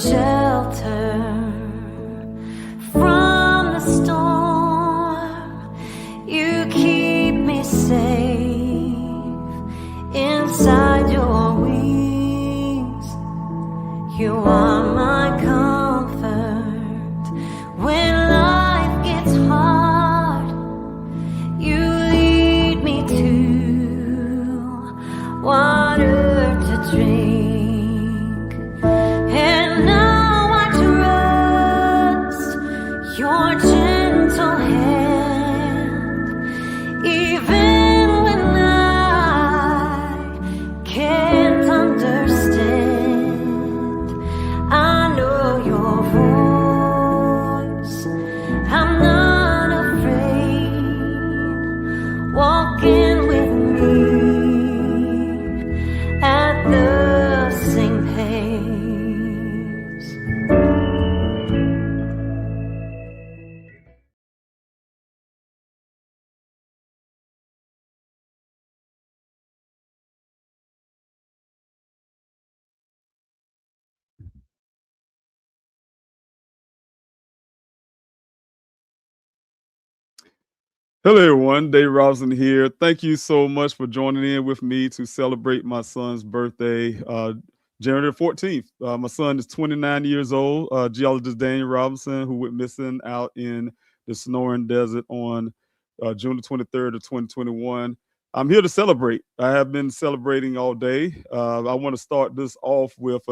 shelter from the storm. You keep me safe inside your wings. You are my comfort when life gets hard. You lead me to water to drink. Your gentle hand, even when I can't understand, I know your voice. I'm not afraid, walking with me at the same pace. Hello, everyone. Dave Robinson here. Thank you so much for joining in with me to celebrate my son's birthday, January 14th. My son is 29 years old, geologist Daniel Robinson, who went missing out in the Sonoran Desert on June the 23rd of 2021. I'm here to celebrate. I have been celebrating all day. I want to start this off with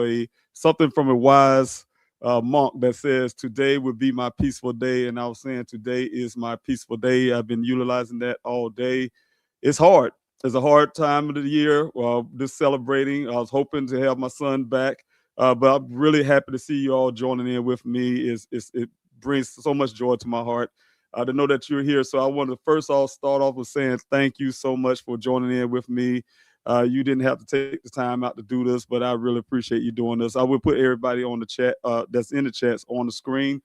something from a wise monk that says, "Today would be my peaceful day." And I was saying, today is my peaceful day. I've been utilizing that all day. It's hard. It's a hard time of the year. Just celebrating. I was hoping to have my son back, but I'm really happy to see you all joining in with me. It brings so much joy to my heart to know that you're here. So I want to first off start off with saying thank you so much for joining in with me. You didn't have to take the time out to do this, but I really appreciate you doing this. I will put everybody on the chat that's in the chats on the screen.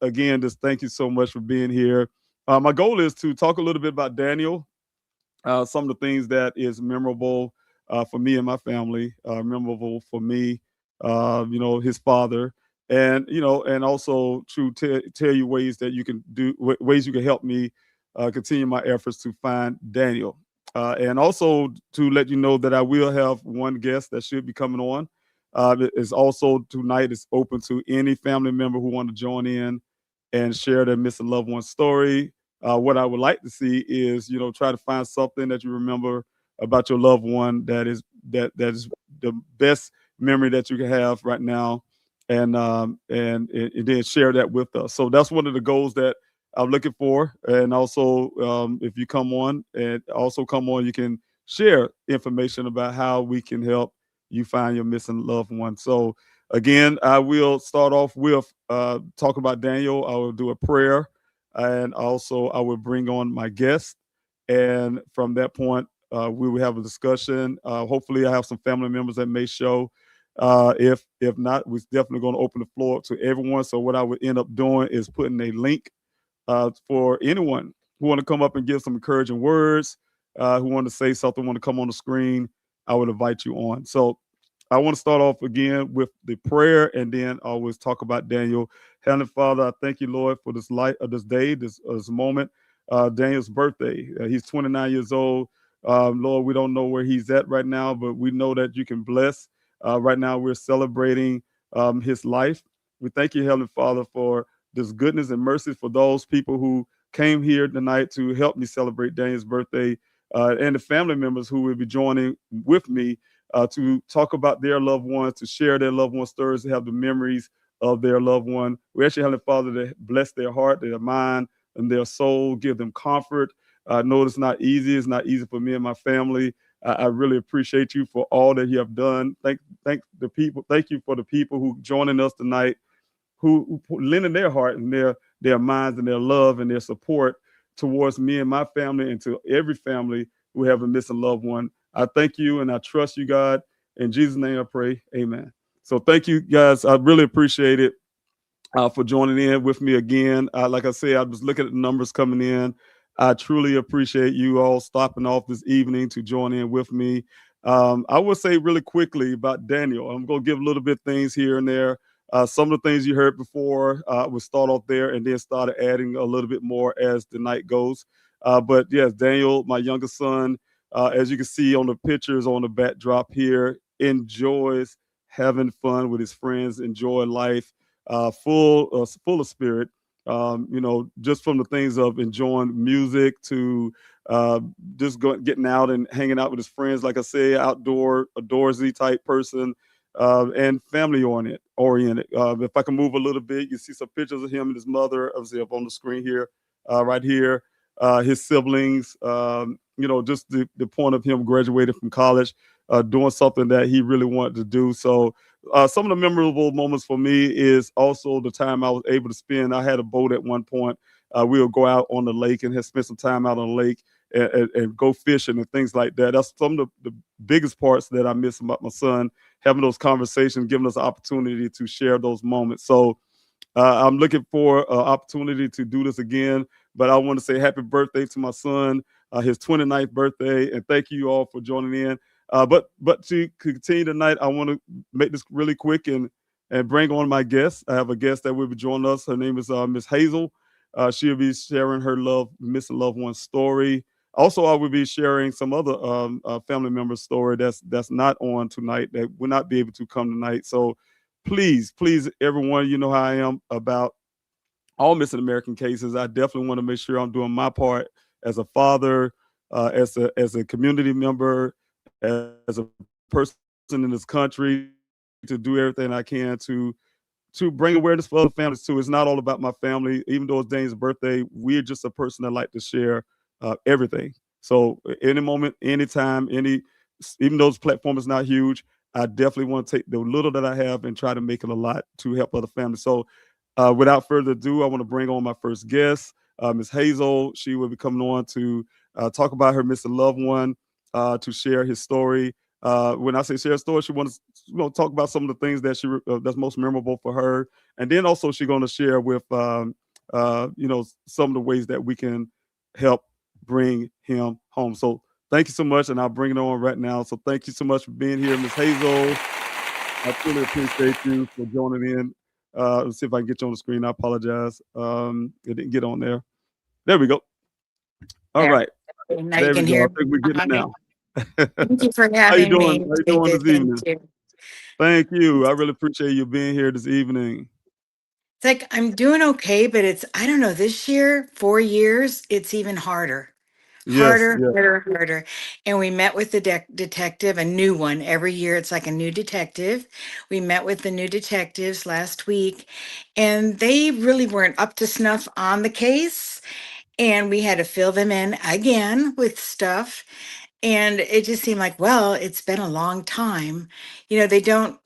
Again, just thank you so much for being here. My goal is to talk a little bit about Daniel, some of the things that is memorable for me and my family, memorable for me, his father, and and also to tell you ways that you can ways you can help me continue my efforts to find Daniel. And also to let you know that I will have one guest that should be coming on. It's also tonight. It's open to any family member who want to join in and share their missing loved one story. What I would like to see is, try to find something that you remember about your loved one that is the best memory that you can have right now, and then share that with us. So that's one of the goals that I'm looking for. And also, if you come on, you can share information about how we can help you find your missing loved one. So again, I will start off with talk about Daniel. I will do a prayer, and also I will bring on my guest. And from that point, we will have a discussion. Hopefully, I have some family members that may show. If not, we're definitely going to open the floor up to everyone. So what I would end up doing is putting a link for anyone who want to come up and give some encouraging words, who want to say something, want to come on the screen. I would invite you on. So I want to start off again with the prayer, and then I always talk about Daniel. Heavenly Father, I thank you, Lord, for this light of this day, this moment, Daniel's birthday. He's 29 years old. Lord, we don't know where he's at right now, but we know that you can bless. Right now, we're celebrating his life. We thank you, Heavenly Father, for this goodness and mercy for those people who came here tonight to help me celebrate Daniel's birthday, and the family members who will be joining with me to talk about their loved ones, to share their loved one stories, to have the memories of their loved one. We actually, Heavenly Father, to bless their heart, their mind, and their soul, give them comfort. I know it's not easy. It's not easy for me and my family. I really appreciate you for all that you have done. Thank the people. Thank you for the people who joining us tonight, who lending their heart and their minds and their love and their support towards me and my family, and to every family who have a missing loved one. I thank you and I trust you, God. In Jesus' name I pray, amen. So thank you, guys. I really appreciate it for joining in with me again. Like I said, I was looking at the numbers coming in. I truly appreciate you all stopping off this evening to join in with me. I will say really quickly about Daniel. I'm going to give a little bit things here and there. Some of the things you heard before, we'll start off there and then started adding a little bit more as the night goes. But yes, Daniel, my youngest son, as you can see on the pictures on the backdrop here, enjoys having fun with his friends, enjoy life, full of spirit. Just from the things of enjoying music to uh, just getting out and hanging out with his friends. Like I say, outdoorsy type person, and family oriented. If I can move a little bit, you see some pictures of him and his mother, obviously up on the screen here, right here. His siblings, just the point of him graduating from college, doing something that he really wanted to do. So some of the memorable moments for me is also the time I was able to spend. I had a boat at one point. We would go out on the lake and have spent some time out on the lake and go fishing and things like that. That's some of the biggest parts that I miss about my son, having those conversations, giving us an opportunity to share those moments. So I'm looking for an opportunity to do this again. But I want to say happy birthday to my son, his 29th birthday, and thank you all for joining in. But to continue tonight, I want to make this really quick and bring on my guest. I have a guest that will be joining us. Her name is Miss Hazel. She'll be sharing her missing loved one story. Also, I will be sharing some other family member story that's not on tonight, that will not be able to come tonight. So please, everyone, you know how I am about all missing American cases. I definitely want to make sure I'm doing my part as a father, as a community member, as a person in this country, to do everything I can to bring awareness for other families too. It's not all about my family. Even though it's Dane's birthday, we're just a person that like to share everything. So any moment, anytime, even though this platform is not huge, I definitely want to take the little that I have and try to make it a lot to help other families. So without further ado, I want to bring on my first guest, Ms. Hazel. She will be coming on to talk about her missing loved one, to share his story. When I say share a story, she wants to talk about some of the things that that's most memorable for her, and then also she's going to share with some of the ways that we can help bring him home. So thank you so much, and I'll bring it on right now. So thank you so much for being here, Miss Hazel. I truly appreciate you for joining in. Let's see if I can get you on the screen. I apologize. It didn't get on there. There we go. All There. right. Now you There we can go. I hear think we're me. getting it now. Thank you for How you having doing? me, How you doing David. this Thank evening? you. Thank you. I really appreciate you being here this evening. It's like I'm doing okay, but I don't know, this year, 4 years, it's even harder. Yes, Harder, yes, harder, harder. And we met with the detective, a new one. Every year it's like a new detective. We met with the new detectives last week, and they really weren't up to snuff on the case. And we had to fill them in again with stuff. And it just seemed like, well, it's been a long time. They don't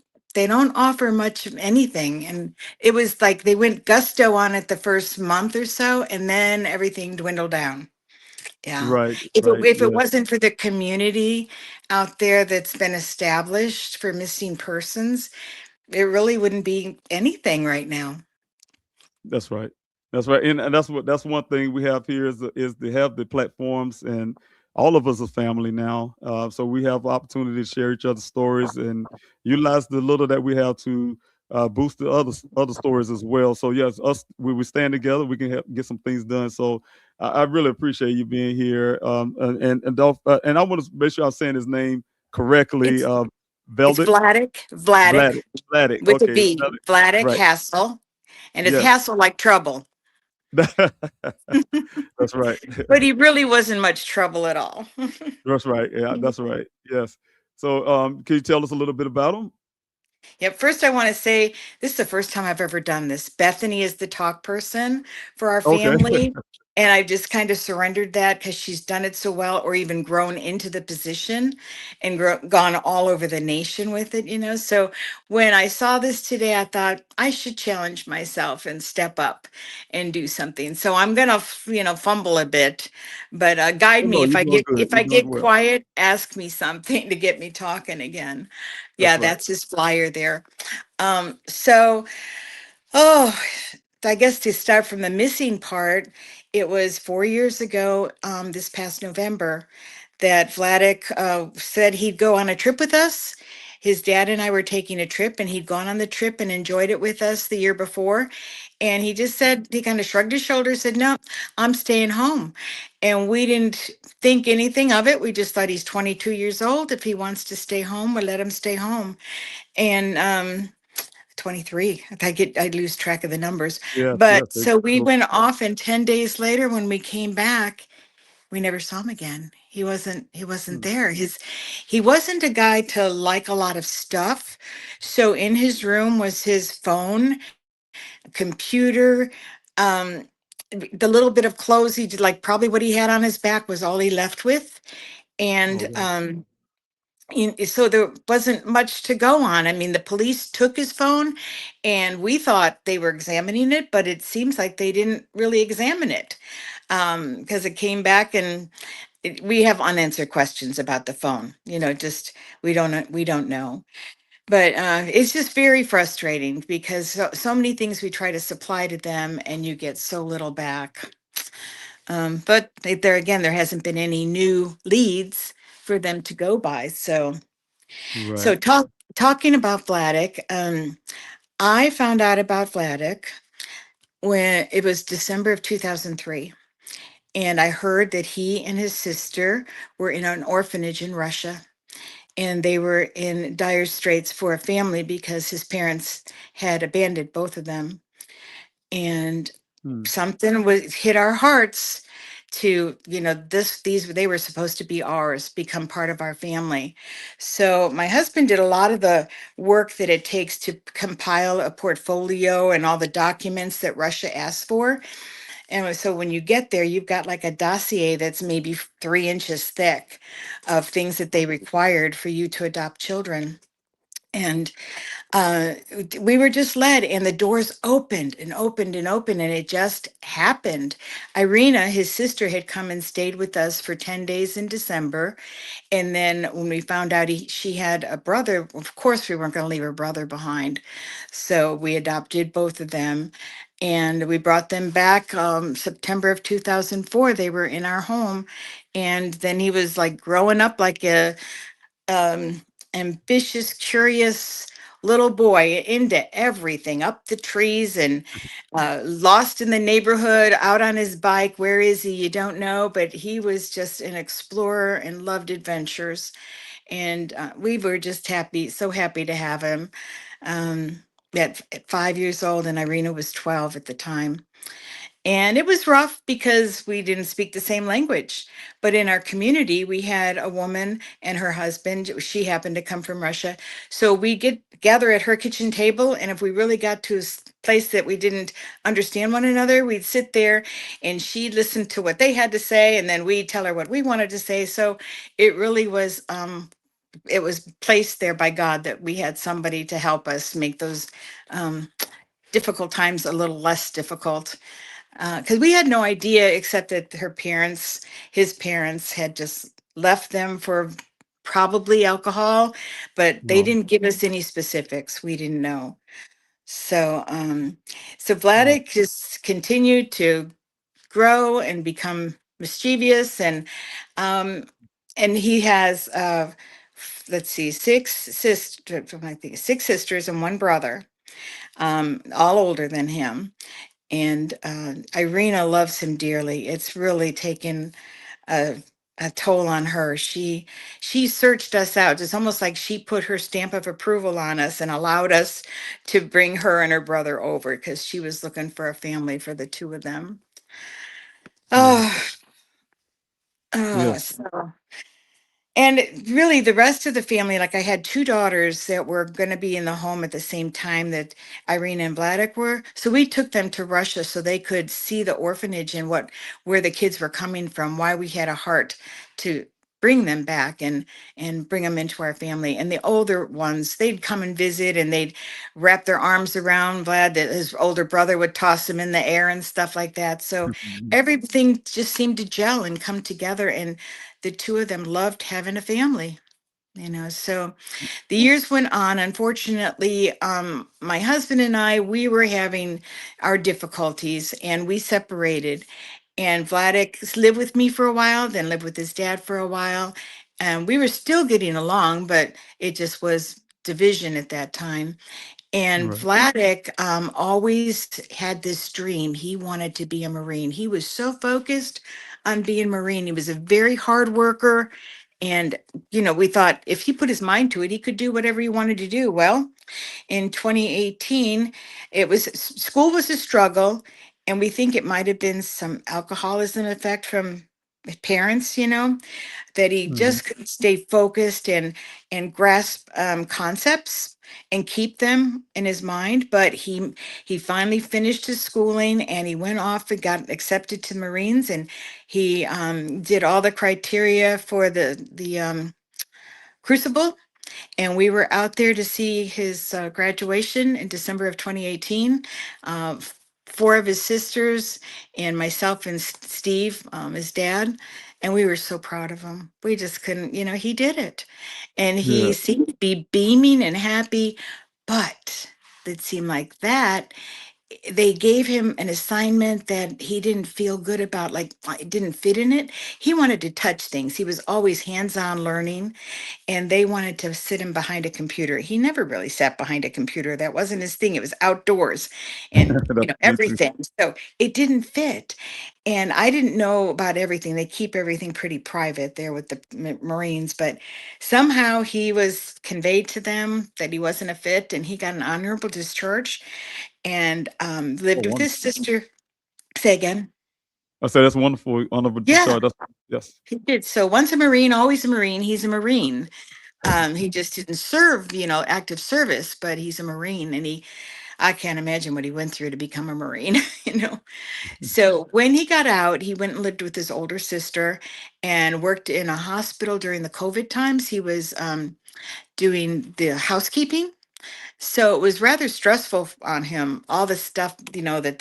offer much of anything. And it was like they went gusto on it the first month or so, and then everything dwindled down. Yeah. right, If it, right. if it Yeah, wasn't for the community out there that's been established for missing persons, it really wouldn't be anything right now. that's right. That's right. And that's one thing we have here is to have the platforms, and all of us are family now. So we have opportunity to share each other's stories and utilize the little that we have to boost the other stories as well. So yes, us we stand together, we can help get some things done. So I really appreciate you being here. And I want to make sure I'm saying his name correctly. It's it's Veldet Vladic Vladik Vladik. with a Okay, V, Vladik. Vladic Right. Hassel, and it's Yes. hassle like trouble. That's right. But he really wasn't much trouble at all. That's right. Yeah, that's right. Yes. So, can you tell us a little bit about him? Yep. First, I want to say this is the first time I've ever done this. Bethany is the talk person for our Okay. family. And I've just kind of surrendered that because she's done it so well, or even grown into the position and gone all over the nation with it. So when I saw this today, I thought I should challenge myself and step up and do something. So I'm gonna, fumble a bit, but guide Oh me. no, If you're I doing get good. if You're I doing get well. quiet, ask me something to get me talking again. That's Yeah, right. that's his flyer there. So, oh, I guess to start from the missing part, It was 4 years ago, this past November, that Vladik said he'd go on a trip with us. His dad and I were taking a trip, and he'd gone on the trip and enjoyed it with us the year before. And he just said, he kind of shrugged his shoulders, said, "No, I'm staying home." And we didn't think anything of it. We just thought he's 22 years old. If he wants to stay home, we'll let him stay home. And 23. I lose track of the numbers. Yes, yes. But They so we go. went off, and 10 days later when we came back, we never saw him again. He wasn't Hmm. there. He wasn't a guy to like a lot of stuff. So in his room was his phone, computer, um the little bit of clothes he did, like probably what he had on his back was all he left with. Oh, And wow. so there wasn't much to go on. I mean, the police took his phone, and we thought they were examining it, but it seems like they didn't really examine it, because it came back, and we have unanswered questions about the phone. Just we don't know. But it's just very frustrating because so many things we try to supply to them, and you get so little back. But there again, there hasn't been any new leads for them to go by. So Right. talking about Vladik, I found out about Vladik when it was December of 2003. And I heard that he and his sister were in an orphanage in Russia. And they were in dire straits for a family because his parents had abandoned both of them. And Hmm. something was hit our hearts to, these they were supposed to be ours, become part of our family. So my husband did a lot of the work that it takes to compile a portfolio and all the documents that Russia asks for. And so when you get there, you've got like a dossier that's maybe 3 inches thick of things that they required for you to adopt children. And we were just led, and the doors opened and opened and opened, and it just happened. Irina, his sister, had come and stayed with us for 10 days in December. And then when we found out she had a brother, of course, we weren't going to leave her brother behind. So we adopted both of them. And we brought them back September of 2004. They were in our home. And then he was like growing up like a um, ambitious, curious little boy, into everything, up the trees, and lost in the neighborhood, out on his bike. Where is he? You don't know, but he was just an explorer and loved adventures. And we were just happy, so happy to have him. Um, at 5 years old, and Irina was 12 at the time. And it was rough because we didn't speak the same language. But in our community, we had a woman and her husband. She happened to come from Russia. So we gather at her kitchen table. And if we really got to a place that we didn't understand one another, we'd sit there, and she'd listen to what they had to say. And then we'd tell her what we wanted to say. So it really was, it was placed there by God that we had somebody to help us make those difficult times a little less difficult, because we had no idea except that his parents had just left them for probably alcohol, but they Wow. didn't give us any specifics. We didn't know. So Wow. Vladik just continued to grow and become mischievous, um and he has let's see, I think 6 sisters and one brother, all older than him. And Irina loves him dearly. It's really taken a, a toll on her. She searched us out. It's almost like she put her stamp of approval on us and allowed us to bring her and her brother over because she was looking for a family for the two of them. Yeah. Oh, oh, Yes. so and really, the rest of the family, like I had two daughters that were going to be in the home at the same time that Irina and Vladek were. So we took them to Russia so they could see the orphanage and where the kids were coming from, why we had a heart to bring them back and bring them into our family. And the older ones, they'd come and visit, and they'd wrap their arms around Vlad, that his older brother would toss him in the air and stuff like that. So everything just seemed to gel and come together. And the two of them loved having a family. So the years went on. Unfortunately, my husband and I, we were having our difficulties, and we separated. And Vladek lived with me for a while, then lived with his dad for a while. And we were still getting along, but it just was division at that time. And Right. Vladek always had this dream. He wanted to be a Marine. He was so focused on being Marine. He was a very hard worker. And, we thought if he put his mind to it, he could do whatever he wanted to do. Well, in 2018, school was a struggle. And we think it might have been some alcoholism effect from his parents, that he Hmm. just couldn't stay focused and grasp concepts and keep them in his mind. But he finally finished his schooling and he went off and got accepted to the Marines, and he did all the criteria for the crucible, and we were out there to see his graduation in December of 2018. Four of his sisters and myself and Steve, his dad, and we were so proud of him. We just couldn't, he did it. And he Yeah. seemed to be beaming and happy, but it seemed like that they gave him an assignment that he didn't feel good about, like it didn't fit in it. He wanted to touch things. He was always hands-on learning, and they wanted to sit him behind a computer. He never really sat behind a computer. That wasn't his thing. It was outdoors and That's me too. everything. So it didn't fit. And I didn't know about everything. They keep everything pretty private there with the Marines, but somehow he was conveyed to them that he wasn't a fit, and he got an honorable discharge and Oh, lived with his wonderful. sister. Say again. I say that's wonderful. Honorable Yeah, discharge. That's, yes. he did. So once a Marine, always a Marine. He's a Marine. He just didn't serve, active service, but he's a Marine, and I can't imagine what he went through to become a Marine, you know. So when he got out, he went and lived with his older sister and worked in a hospital during the COVID times. He was doing the housekeeping. So it was rather stressful on him, all the stuff, that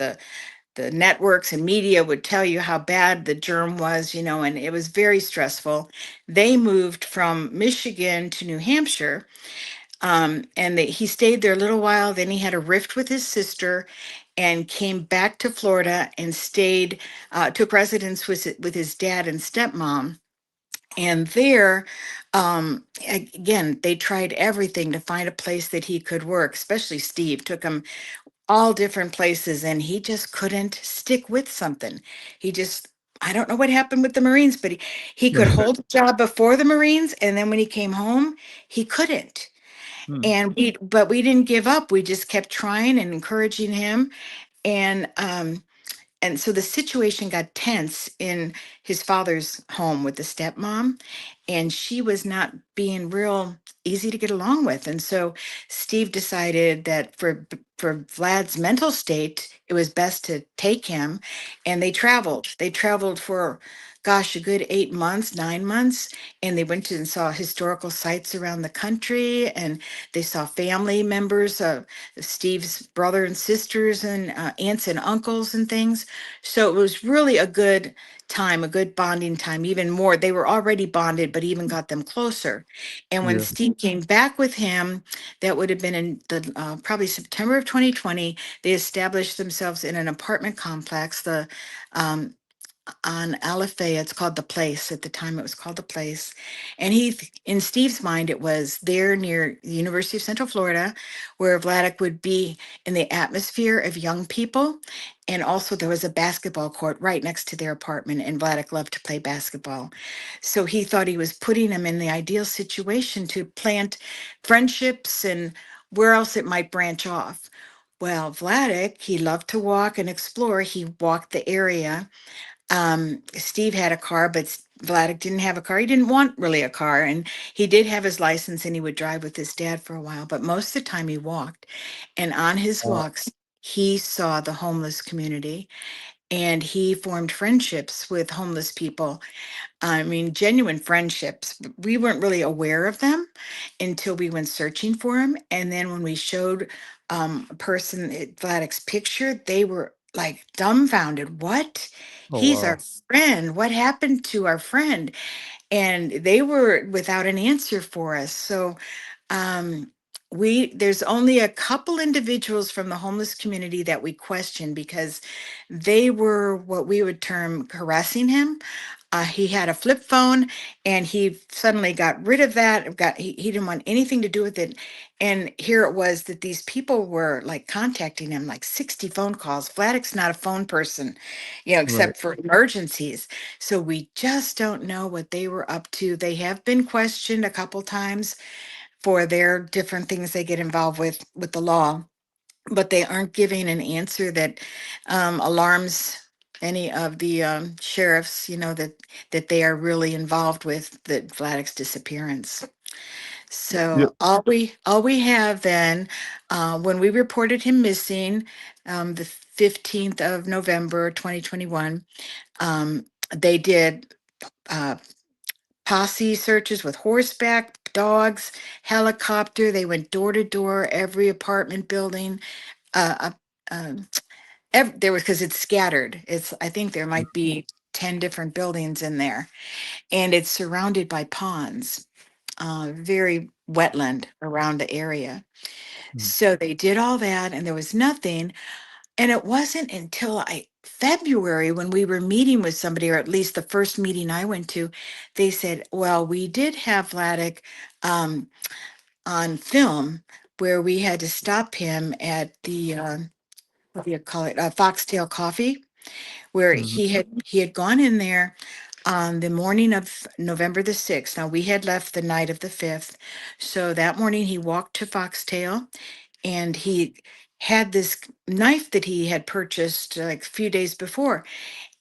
the networks and media would tell you how bad the germ was, and it was very stressful. They moved from Michigan to New Hampshire, and he stayed there a little while. Then he had a rift with his sister and came back to Florida and stayed, took residence with his dad and stepmom. And there, again, they tried everything to find a place that he could work, especially Steve took him all different places, and he just couldn't stick with something. He just, I don't know what happened with the Marines, but he could hold a job before the Marines, and then when he came home, he couldn't. Hmm. But we didn't give up. We just kept trying and encouraging him. And so the situation got tense in his father's home with the stepmom, and she was not being real easy to get along with. And so Steve decided that for Vlad's mental state, it was best to take him. And they traveled. They traveled for, gosh, a good 8 months, 9 months, and they went to and saw historical sites around the country, and they saw family members, Steve's brother and sisters, and aunts and uncles and things. So it was really a good time, a good bonding time, even more. They were already bonded, but even got them closer. And when Yeah. Steve came back with him, that would have been in the probably September of 2020, they established themselves in an apartment complex, the um, on Alafaya. It's called The Place. At the time, it was called The Place. And in Steve's mind, it was there near the University of Central Florida, where Vladik would be in the atmosphere of young people. And also, there was a basketball court right next to their apartment, and Vladik loved to play basketball. So he thought he was putting him in the ideal situation to plant friendships and where else it might branch off. Well, Vladik, he loved to walk and explore. He walked the area. Steve had a car, but Vladik didn't have a car. He didn't want really a car, and he did have his license, and he would drive with his dad for a while. But most of the time, he walked. And on his Uh, walks, he saw the homeless community, and he formed friendships with homeless people. I mean, genuine friendships. We weren't really aware of them until we went searching for him. And then when we showed a person Vladik's picture, they were like dumbfounded. What? oh He's our wow. friend. What happened to our friend? And they were without an answer for us. So um, there's only a couple individuals from the homeless community that we questioned because they were what we would term harassing him. He had a flip phone and he suddenly got rid of that. He didn't want anything to do with it. And here it was that these people were like contacting him, like 60 phone calls. Vladek's not a phone person, Right. except for emergencies. So we just don't know what they were up to. They have been questioned a couple times for their different things they get involved with the law, but they aren't giving an answer that alarms any of the sheriffs, that they are really involved with the Vladek's disappearance. Yep. So all we have then, when we reported him missing, the 15th of November 2021, um, they did uh, posse searches with horseback, dogs, helicopter. They went door to door, every apartment building. Uh, um, there was, because it's scattered. I think there might be 10 different buildings in there, and it's surrounded by ponds, very wetland around the area. Mm. So they did all that, and there was nothing. And it wasn't until February when we were meeting with somebody, or at least the first meeting I went to, they said, "Well, we did have Vladek um, on film where we had to stop him at the what do you call it, Foxtail Coffee, where Mhm. he had gone in there on the morning of November the 6th. Now we had left the night of the 5th, so that morning he walked to Foxtail and he had this knife that he had purchased like a few days before,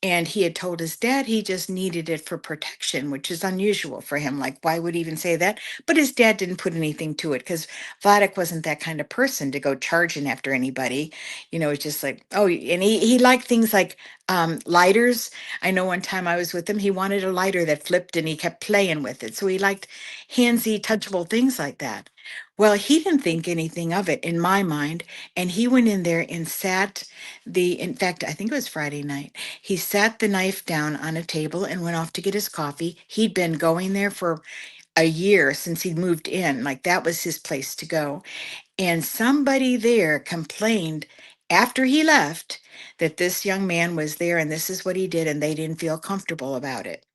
and he had told his dad he just needed it for protection, which is unusual for him. Like, why would he even say that? But his dad didn't put anything to it because Vladek wasn't that kind of person to go charging after anybody. It's just like, oh, and he liked things like lighters. I know one time I was with him, he wanted a lighter that flipped and he kept playing with it. So he liked handsy, touchable things like that. Well, he didn't think anything of it in my mind. And he went in there and in fact, I think it was Friday night. He sat the knife down on a table and went off to get his coffee. He'd been going there for a year since he moved in. Like that was his place to go. And somebody there complained after he left that this young man was there and this is what he did, and they didn't feel comfortable about it.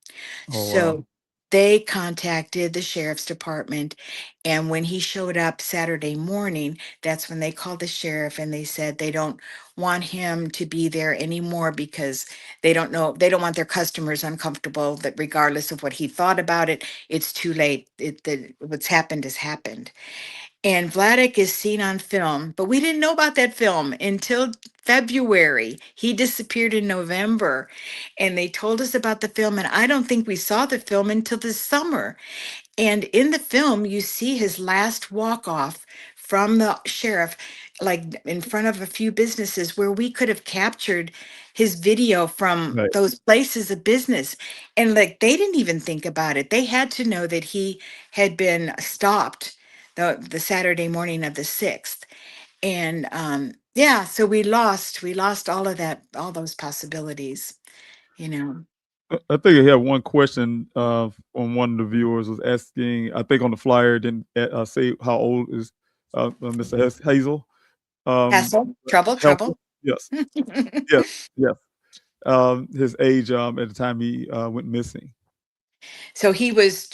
Oh wow. So they contacted the sheriff's department. And when he showed up Saturday morning, that's when they called the sheriff and they said they don't want him to be there anymore because they don't want their customers uncomfortable, that regardless of what he thought about it, it's too late. What's happened has happened. And Vladek is seen on film, but we didn't know about that film until February. He disappeared in November, and they told us about the film, and I don't think we saw the film until this summer. And in the film, you see his last walk off from the sheriff, like in front of a few businesses where we could have captured his video from Right. those places of business. And like they didn't even think about it. They had to know that he had been stopped the Saturday morning of the 6th. And yeah, so we lost all of that, all those possibilities, you know. I think I had one question on one of the viewers was asking. I think on the flyer it didn't say how old is Mr. Hazel. Um, Hassle, trouble, Helpful. trouble. Yes. Yes. Yes. His age at the time he went missing. So he was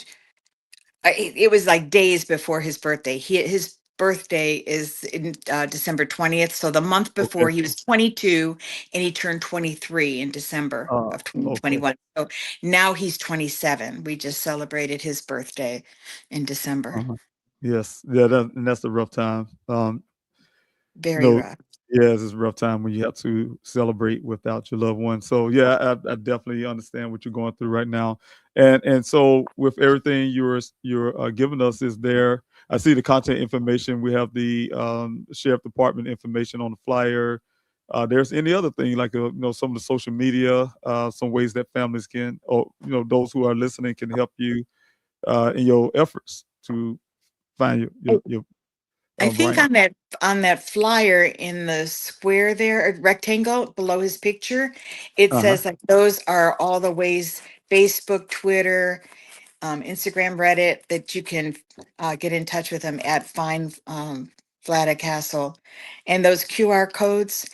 it was like days before his birthday. His birthday is in December 20th. So the month Okay. before he was 22 and he turned 23 in December of Okay. 2021. So now he's 27. We just celebrated his birthday in December. Uh-huh. Yes. Yeah. And that's a rough time. Very No, rough. yes, it's a rough time when you have to celebrate without your loved one. So yeah, I definitely understand what you're going through right now. And so with everything you're giving us, is there? I see the contact information. We have the sheriff department information on the flyer. There's any other thing like some of the social media, some ways that families can, or those who are listening can help you in your efforts to find your I think Brian. on that flyer in the square there, a rectangle below his picture, it Uh huh. says like those are all the ways: Facebook, Twitter, Instagram, Reddit, that you can get in touch with him at Find Vlada Castle. And those QR codes,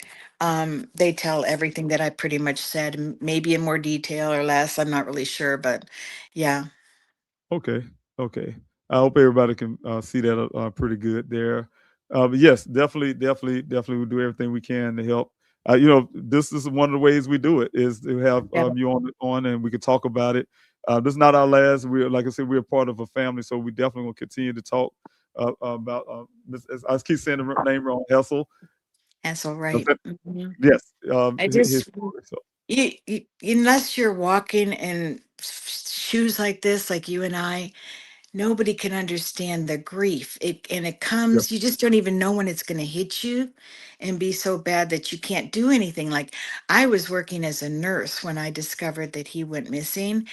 they tell everything that I pretty much said, maybe in more detail or less. I'm not really sure, but yeah. Okay, okay. I hope everybody can see that pretty good there. But yes, definitely, we'll do everything we can to help. This is one of the ways we do it is to have Yeah. you on, and we can talk about it. This is not our last. We're like I said, we're part of a family, so we definitely will continue to talk about. I keep saying the name wrong, Hessel. That's all That's right. it. Mhm. Yes, I his just, story. So unless you're walking in shoes like this, like you and I, nobody can understand the grief. And it yes, comes, you just don't even know when it's going to hit you and be so bad that you can't do anything. Like I was working as a nurse when I discovered that he went missing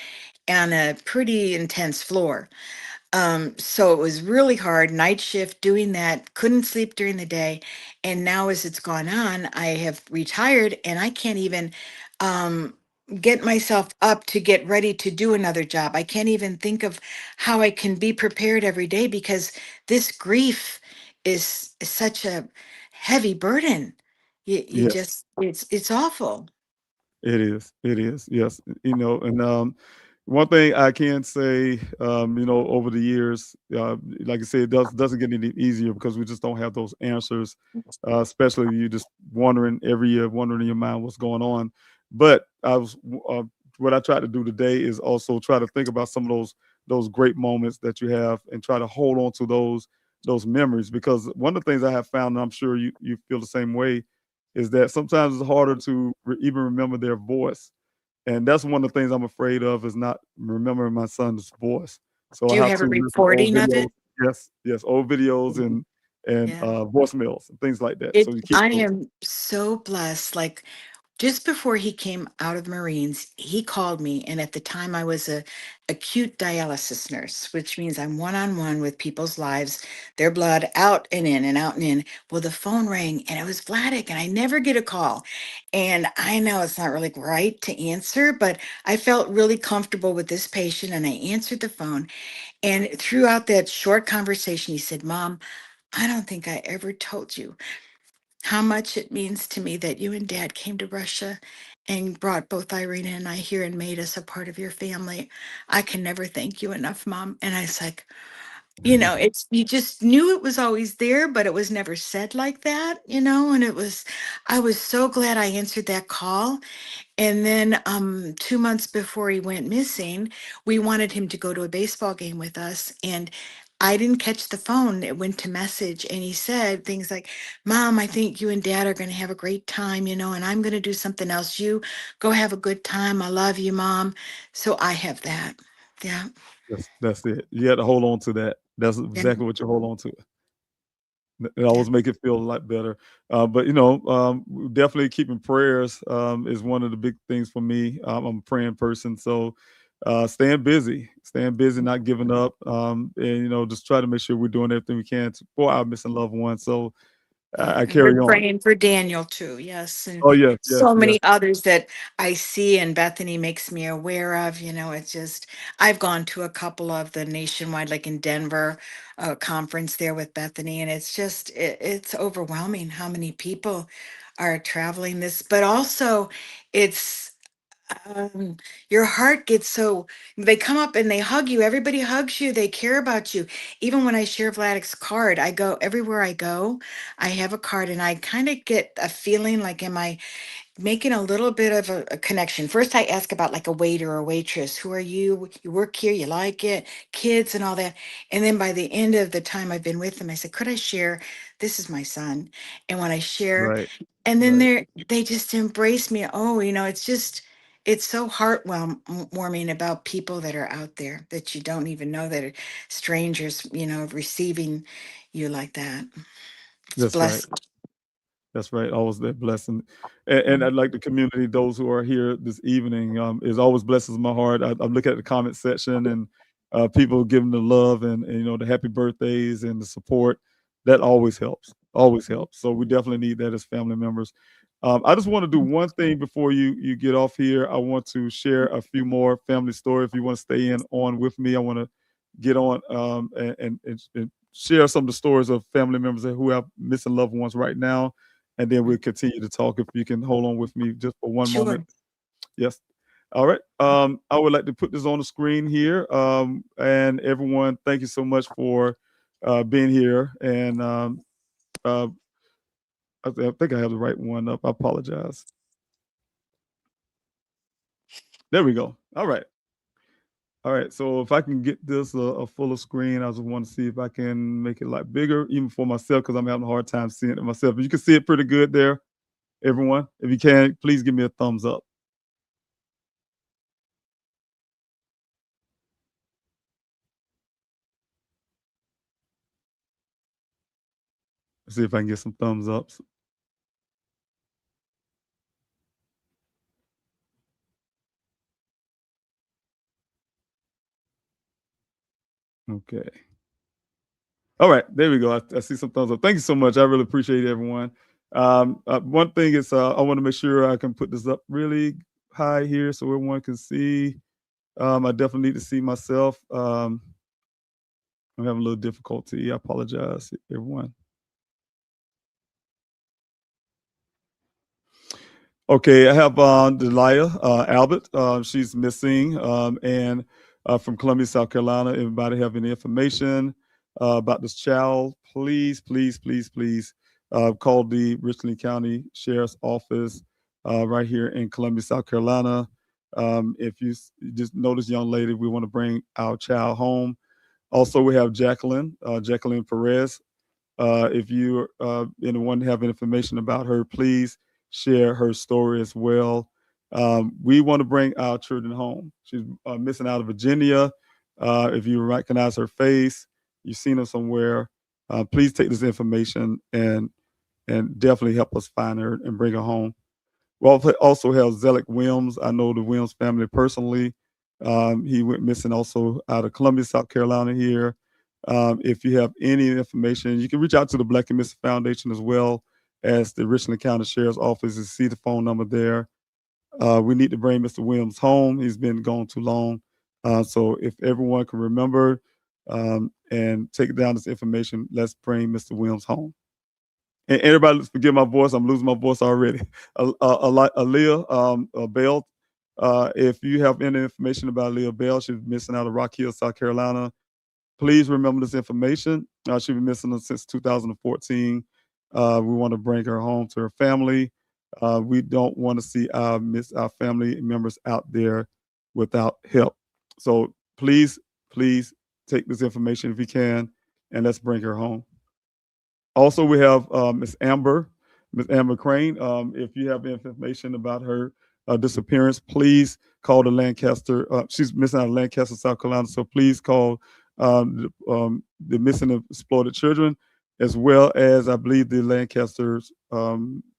on a pretty intense floor. So it was really hard, night shift doing that, couldn't sleep during the day. And now as it's gone on, I have retired and I can't even um get myself up to get ready to do another job. I can't even think of how I can be prepared every day because this grief is such a heavy burden. You yes. just it's awful. It is. It is. Yes. And one thing I can say, over the years, like I said, it doesn't get any easier because we just don't have those answers. Especially you just wondering every year, wondering in your mind what's going on. But what I try to do today is also try to think about some of those great moments that you have and try to hold on to those memories because one of the things I have found, and I'm sure you feel the same way, is that sometimes it's harder to even remember their voice. And that's one of the things I'm afraid of is not remembering my son's voice. So Do I you have have a to listen to old recording of videos. it? Yes, yes, old videos and Yeah. voicemails and things like that. So It you keep I those. am so blessed. Like just before he came out of the Marines, he called me. And at the time, I was a acute dialysis nurse, which means I'm one-on-one with people's lives, their blood out and in and out and in. Well, the phone rang and it was Vladik, and I never get a call. And I know it's not really right to answer, but I felt really comfortable with this patient and I answered the phone. And throughout that short conversation, he said, Mom, I don't think I ever told you how much it means to me that you and Dad came to Russia and brought both Irina and I here and made us a part of your family. I can never thank you enough, Mom. And I was like, it's you just knew it was always there, but it was never said like that. And I was so glad I answered that call. And then 2 months before he went missing, we wanted him to go to a baseball game with us. And I didn't catch the phone. It went to message. And he said things like, Mom, I think you and Dad are going to have a great time, and I'm going to do something else. You go have a good time. I love you, Mom. So I have that. Yeah. That's it. You have to hold on to that. That's Yeah. exactly what you hold on to. It Yeah. always make it feel a lot better. But definitely keeping prayers is one of the big things for me. I'm a praying person, so staying busy, not giving up, and just try to make sure we're doing everything we can for our missing loved ones. So Yeah, I and we're carry on. praying for Daniel too. Yes, and Oh yes, yes, so yes, many others that I see and Bethany makes me aware of. It's just I've gone to a couple of the nationwide, like in Denver, conference there with Bethany, and it's just it's overwhelming how many people are traveling this, but also it's um, your heart gets so they come up and they hug you. Everybody hugs you. They care about you. Even when I share Vladik's card, I go everywhere I go. I have a card, and I kind of get a feeling like, am I making a little bit of a connection? First, I ask about like a waiter or waitress. Who are you? You work here? You like it? Kids and all that. And then by the end of the time I've been with them, I said, could I share? This is my son. And when I share, right, and then right. they just embrace me. Oh, it's so heartwarming about people that are out there that you don't even know, that are strangers, receiving you like that. It's That's right. blessed. That's right. Always that blessing, and I'd like the community, those who are here this evening, is always blesses my heart. I look at the comment section and people giving the love and the happy birthdays and the support. That always helps. Always helps. So we definitely need that as family members. I just want to do one thing before you get off here. I want to share a few more family stories. If you want to stay in on with me, I want to get on and share some of the stories of family members who have missing loved ones right now, and then we'll continue to talk. If you can hold on with me just for one moment. Sure. Yes. All right. I would like to put this on the screen here. And everyone, thank you so much for being here. And uh, I think I have the right one up. I apologize. There we go. All right. All right. So if I can get this a fuller screen, I just want to see if I can make it a lot bigger, even for myself, because I'm having a hard time seeing it myself. But you can see it pretty good there, everyone. If you can, please give me a thumbs up. Let's see if I can get some thumbs ups. Okay. All right, there we go. I see some thumbs up. Thank you so much. I really appreciate it, everyone. One thing is, I want to make sure I can put this up really high here so everyone can see. I definitely need to see myself. I'm having a little difficulty. I apologize, everyone. Okay, I have Delia Albert. She's missing, and from Columbia, South Carolina. Everybody have any information about this child? Please, please, please, please call the Richland County Sheriff's Office right here in Columbia, South Carolina. If you just know this young lady, we want to bring our child home. Also, we have Jacqueline Perez. If you anyone have information about her, please share her story as well. We want to bring our children home. She's missing out of Virginia. If you recognize her face, you've seen her somewhere, please take this information and definitely help us find her and bring her home. We also have Zelic Williams. I know the Williams family personally. He went missing also out of Columbia, South Carolina here. If you have any information, you can reach out to the Black and Missing Foundation as well as the Richland County Sheriff's Office and see the phone number there. We need to bring Mr. Williams home. He's been gone too long. So if everyone can remember and take down this information, let's bring Mr. Williams home. And everybody, forgive my voice. I'm losing my voice already. Aaliyah Bell. If you have any information about Aaliyah Bell, she's missing out of Rock Hill, South Carolina. Please remember this information. She's been missing since 2014. We want to bring her home to her family. We don't want to see our family members out there without help. So please, please take this information if you can, and let's bring her home. Also, we have Miss Amber Crane. If you have information about her disappearance, please call the Lancaster. She's missing out of Lancaster, South Carolina. So please call the missing and exploited children, as well as I believe the Lancaster's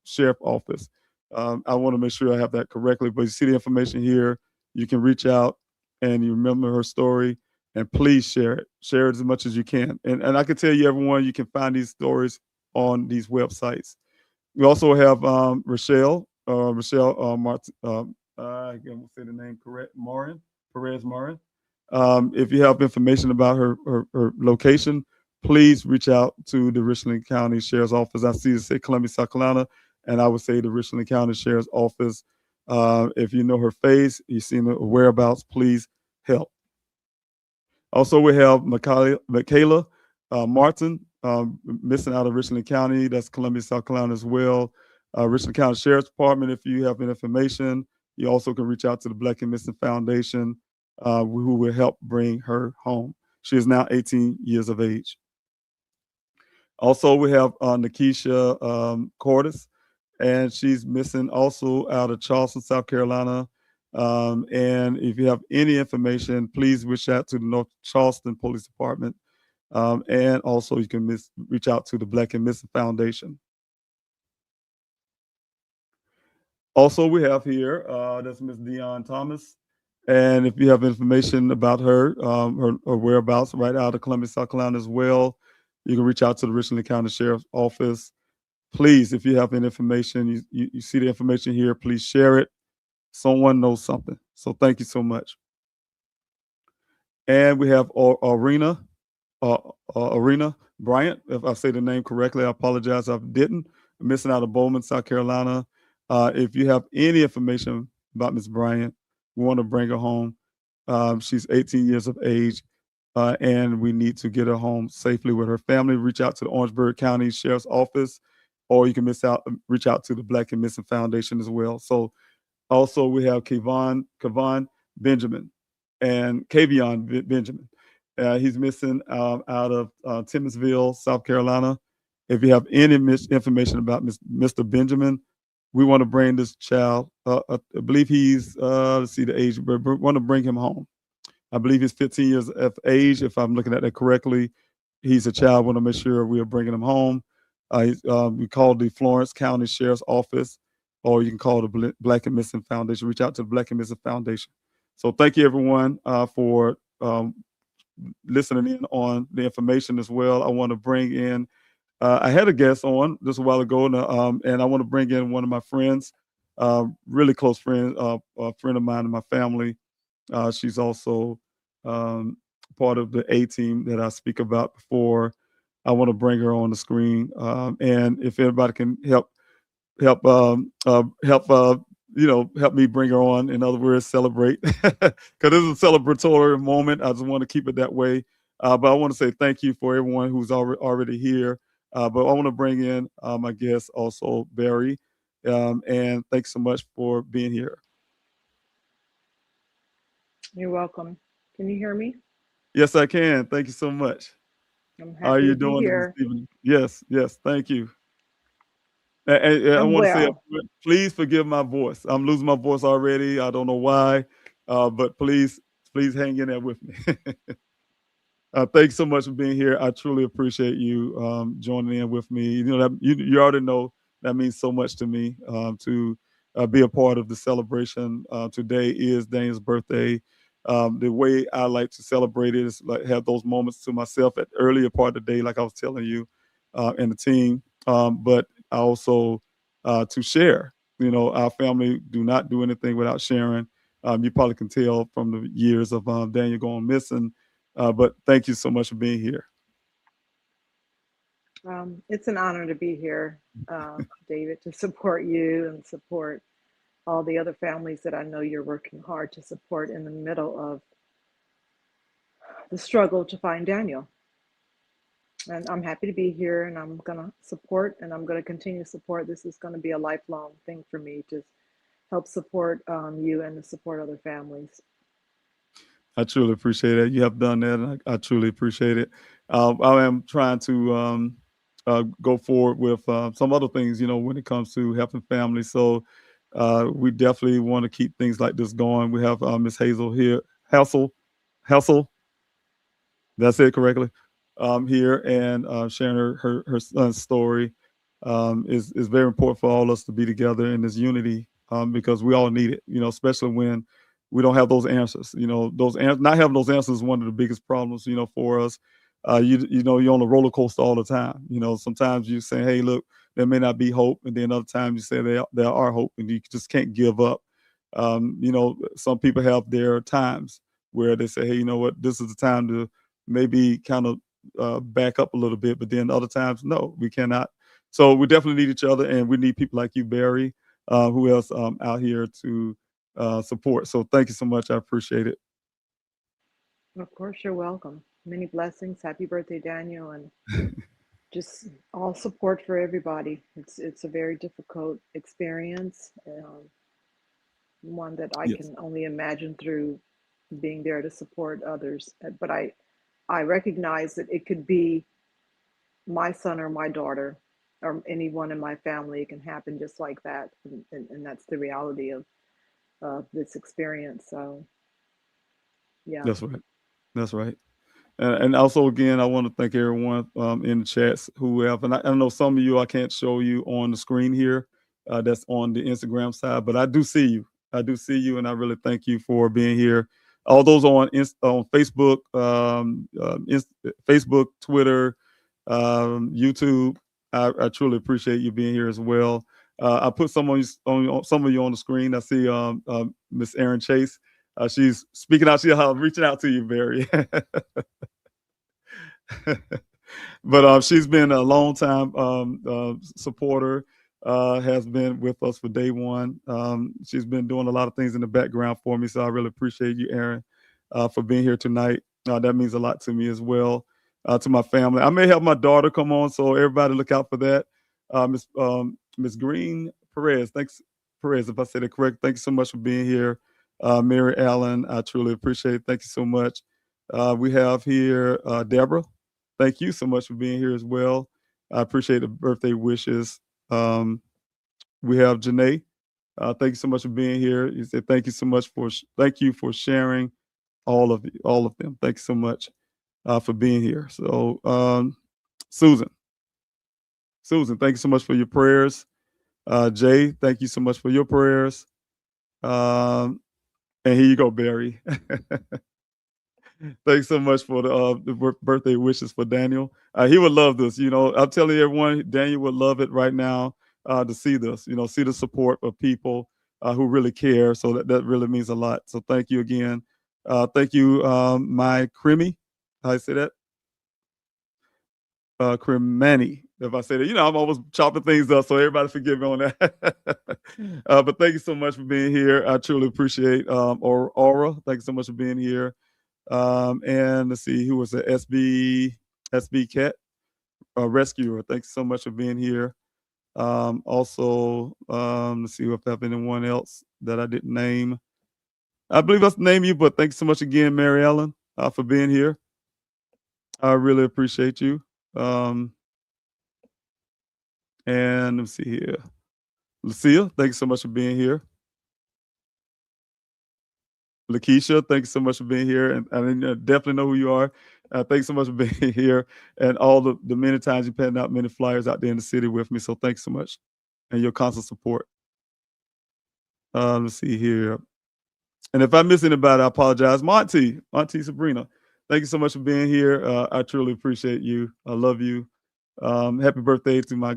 Sheriff Office. I want to make sure I have that correctly. But you see the information here. You can reach out and you remember her story. And please share it. Share it as much as you can. And I can tell you, everyone, you can find these stories on these websites. We also have Rochelle Martin. I can say the name correct. Perez Marin. If you have information about her location, please reach out to the Richland County Sheriff's Office. I see it say Columbia, South Carolina, and I would say the Richland County Sheriff's Office. If you know her face, you see her whereabouts, please help. Also, we have Michaela Martin, missing out of Richland County. That's Columbia, South Carolina as well. Richland County Sheriff's Department, if you have any information, you also can reach out to the Black and Missing Foundation, who will help bring her home. She is now 18 years of age. Also, we have Nikisha Cordis, and she's missing also out of Charleston, South Carolina. And if you have any information, please reach out to the North Charleston Police Department. And also you can reach out to the Black and Missing Foundation. Also, we have here, that's Miss Dion Thomas. And if you have information about her whereabouts right out of Columbia, South Carolina as well, you can reach out to the Richland County Sheriff's Office. please, if you have any information, you see the information here, please share it. Someone knows something. So thank you so much. And we have uh, Arena Bryant. If I say the name correctly, I apologize. I didn't. I'm missing out of Bowman, South Carolina. If you have any information about Miss Bryant, we want to bring her home. She's 18 years of age, and we need to get her home safely with her family. Reach out to the Orangeburg County Sheriff's Office, or you can reach out to the Black and Missing Foundation as well. So also, we have Kavon Benjamin and Kavion Benjamin. He's missing out of Timmonsville, South Carolina. If you have any information about Mr. Benjamin, we want to bring this child. I believe he's, let's see the age, but we want to bring him home. I believe he's 15 years of age, if I'm looking at that correctly. He's a child. Want to make sure we are bringing him home. We called the Florence County Sheriff's Office, or you can call the Black and Missing Foundation. Reach out to the Black and Missing Foundation. So thank you, everyone, for listening in on the information as well. I want to bring in, I had a guest on just a while ago, and I want to bring in one of my friends, really close friend, a friend of mine in my family. She's also part of the A team that I speak about before. I want to bring her on the screen, and if anybody can help help me bring her on. In other words, celebrate, because this is a celebratory moment. I just want to keep it that way. But I want to say thank you for everyone who's already here. But I want to bring in my guest also, Barry, and thanks so much for being here. You're welcome. Can you hear me? Yes, I can. Thank you so much. I'm How are happy you to be doing here. this evening? Yes, thank you. And I I'm want to say, well. please forgive my voice. I'm losing my voice already. I don't know why, but please hang in there with me. Thanks so much for being here. I truly appreciate you joining in with me. You know that you already know that means so much to me to be a part of the celebration. Today is Daniel's birthday. The way I like to celebrate it is like have those moments to myself at earlier part of the day, like I was telling you, and the team. But I also to share. You know, our family do not do anything without sharing. You probably can tell from the years of Daniel going missing. But thank you so much for being here. It's an honor to be here, David, to support you and support all the other families that I know you're working hard to support in the middle of the struggle to find Daniel. And I'm happy to be here, and I'm going to support, and I'm going to continue to support. This is going to be a lifelong thing for me to help support you and to support other families. I truly appreciate it. You have done that, and I truly appreciate it. I am trying to go forward with some other things, you know, when it comes to helping families. So we definitely want to keep things like this going. We have Miss Hazel here, Hassel, that's it correctly, here, and sharing her son's story is very important for all of us to be together in this unity, because we all need it, you know, especially when we don't have those answers. You know, not having those answers is one of the biggest problems, you know, for us. You know, you're on a roller coaster all the time. You know, sometimes you say, hey, look, there may not be hope, and then other times you say there are hope, and you just can't give up. You know, some people have their times where they say, hey, you know what, this is the time to maybe kind of back up a little bit, but then other times, no, we cannot. So we definitely need each other, and we need people like you, Barry, who else out here to support. So thank you so much. I appreciate it. Of course, you're welcome. Many blessings. Happy birthday, Daniel, and just all support for everybody. It's a very difficult experience, one that I Yes, can only imagine through being there to support others. But I recognize that it could be my son or my daughter or anyone in my family. It can happen just like that, and that's the reality of this experience. So yeah. that's right. That's right. And also, again, I want to thank everyone in the chats who have, and I know some of you I can't show you on the screen here. That's on the Instagram side, but I do see you. I do see you, and I really thank you for being here. All those on Facebook, Facebook, Twitter, YouTube. I truly appreciate you being here as well. I put some on some of you on the screen. I see Miss Erin Chase. She's speaking out. She's reaching out to you, Barry. But she's been a long time supporter. Has been with us for day one. She's been doing a lot of things in the background for me, so I really appreciate you, Erin, for being here tonight. That means a lot to me as well. To my family, I may have my daughter come on, so everybody look out for that. Miss Green Perez, thanks Perez, if I said it correct. Thank you so much for being here. Mary Allen, I truly appreciate it. Thank you so much. We have here Deborah. Thank you so much for being here as well. I appreciate the birthday wishes. We have Janae. Thank you so much for being here. You said thank you so much thank you for sharing all of them. Thank you so much for being here. So Susan, thank you so much for your prayers. Jay, thank you so much for your prayers. And here you go, Barry. Thanks so much for the birthday wishes for Daniel. He would love this. I'm telling everyone, Daniel would love it right now to see this. See the support of people who really care. So that really means a lot. So thank you again. Thank you, my Creamy. How I say that? Cremani. If I say that, I'm almost chopping things up, so everybody forgive me on that. But thank you so much for being here. I truly appreciate Aura. Thank you so much for being here. And let's see, who was the SB Cat Rescuer. Thanks so much for being here. Also, let's see if I have anyone else that I didn't name. I believe I named you, but thanks so much again, Mary Ellen, for being here. I really appreciate you. And let's see here. Lucia, thanks so much for being here. Lakeisha, thanks so much for being here. And I definitely know who you are. Thanks so much for being here. And all the many times you penned out many flyers out there in the city with me. So thanks so much. And your constant support. Let's see here. And if I miss anybody, I apologize. Auntie Sabrina, thank you so much for being here. I truly appreciate you. I love you. Happy birthday to my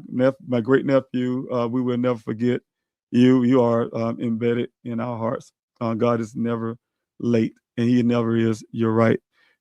great nephew. We will never forget you. You are embedded in our hearts. God is never late, and He never is. You're right.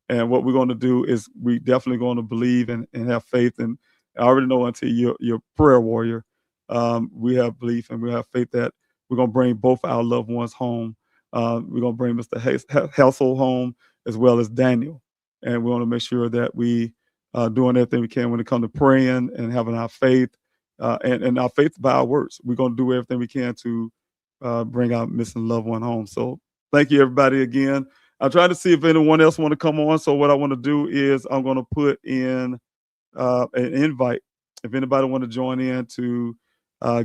And what we're going to do is we definitely going to believe and have faith. And I already know, Auntie, you're a prayer warrior. We have belief and we have faith that we're going to bring both our loved ones home. We're going to bring Mr. Household home as well as Daniel. And we want to make sure that we doing everything we can when it comes to praying and having our faith and our faith by our words. We're going to do everything we can to bring our missing loved one home. So thank you, everybody, again. I'm trying to see if anyone else want to come on. So what I want to do is I'm going to put in an invite. If anybody want to join in to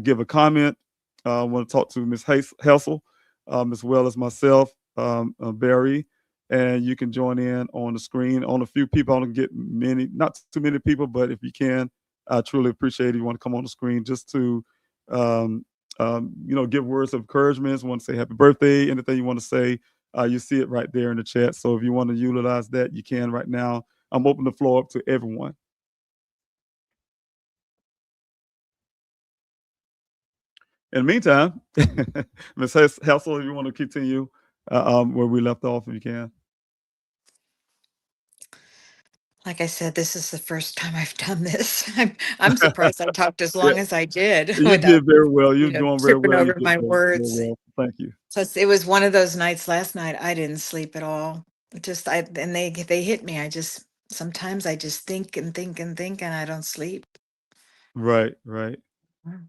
give a comment, I want to talk to Ms. Hessel, as well as myself, Barry, and you can join in on the screen. On a few people, I don't get not too many people, but if you can, I truly appreciate it. You want to come on the screen just to, give words of encouragement. Want to say happy birthday, anything you want to say, you see it right there in the chat. So if you want to utilize that, you can right now. I'm opening the floor up to everyone. In the meantime, Ms. Hessel, if you want to continue where we left off, if you can. Like I said, this is the first time I've done this. I'm surprised I talked as long as I did. You without, did very well. You're doing very tripping well. over my words. Well. Thank you. So it was one of those nights last night. I didn't sleep at all. And they hit me. Sometimes I just think and think and think, and I don't sleep. Right.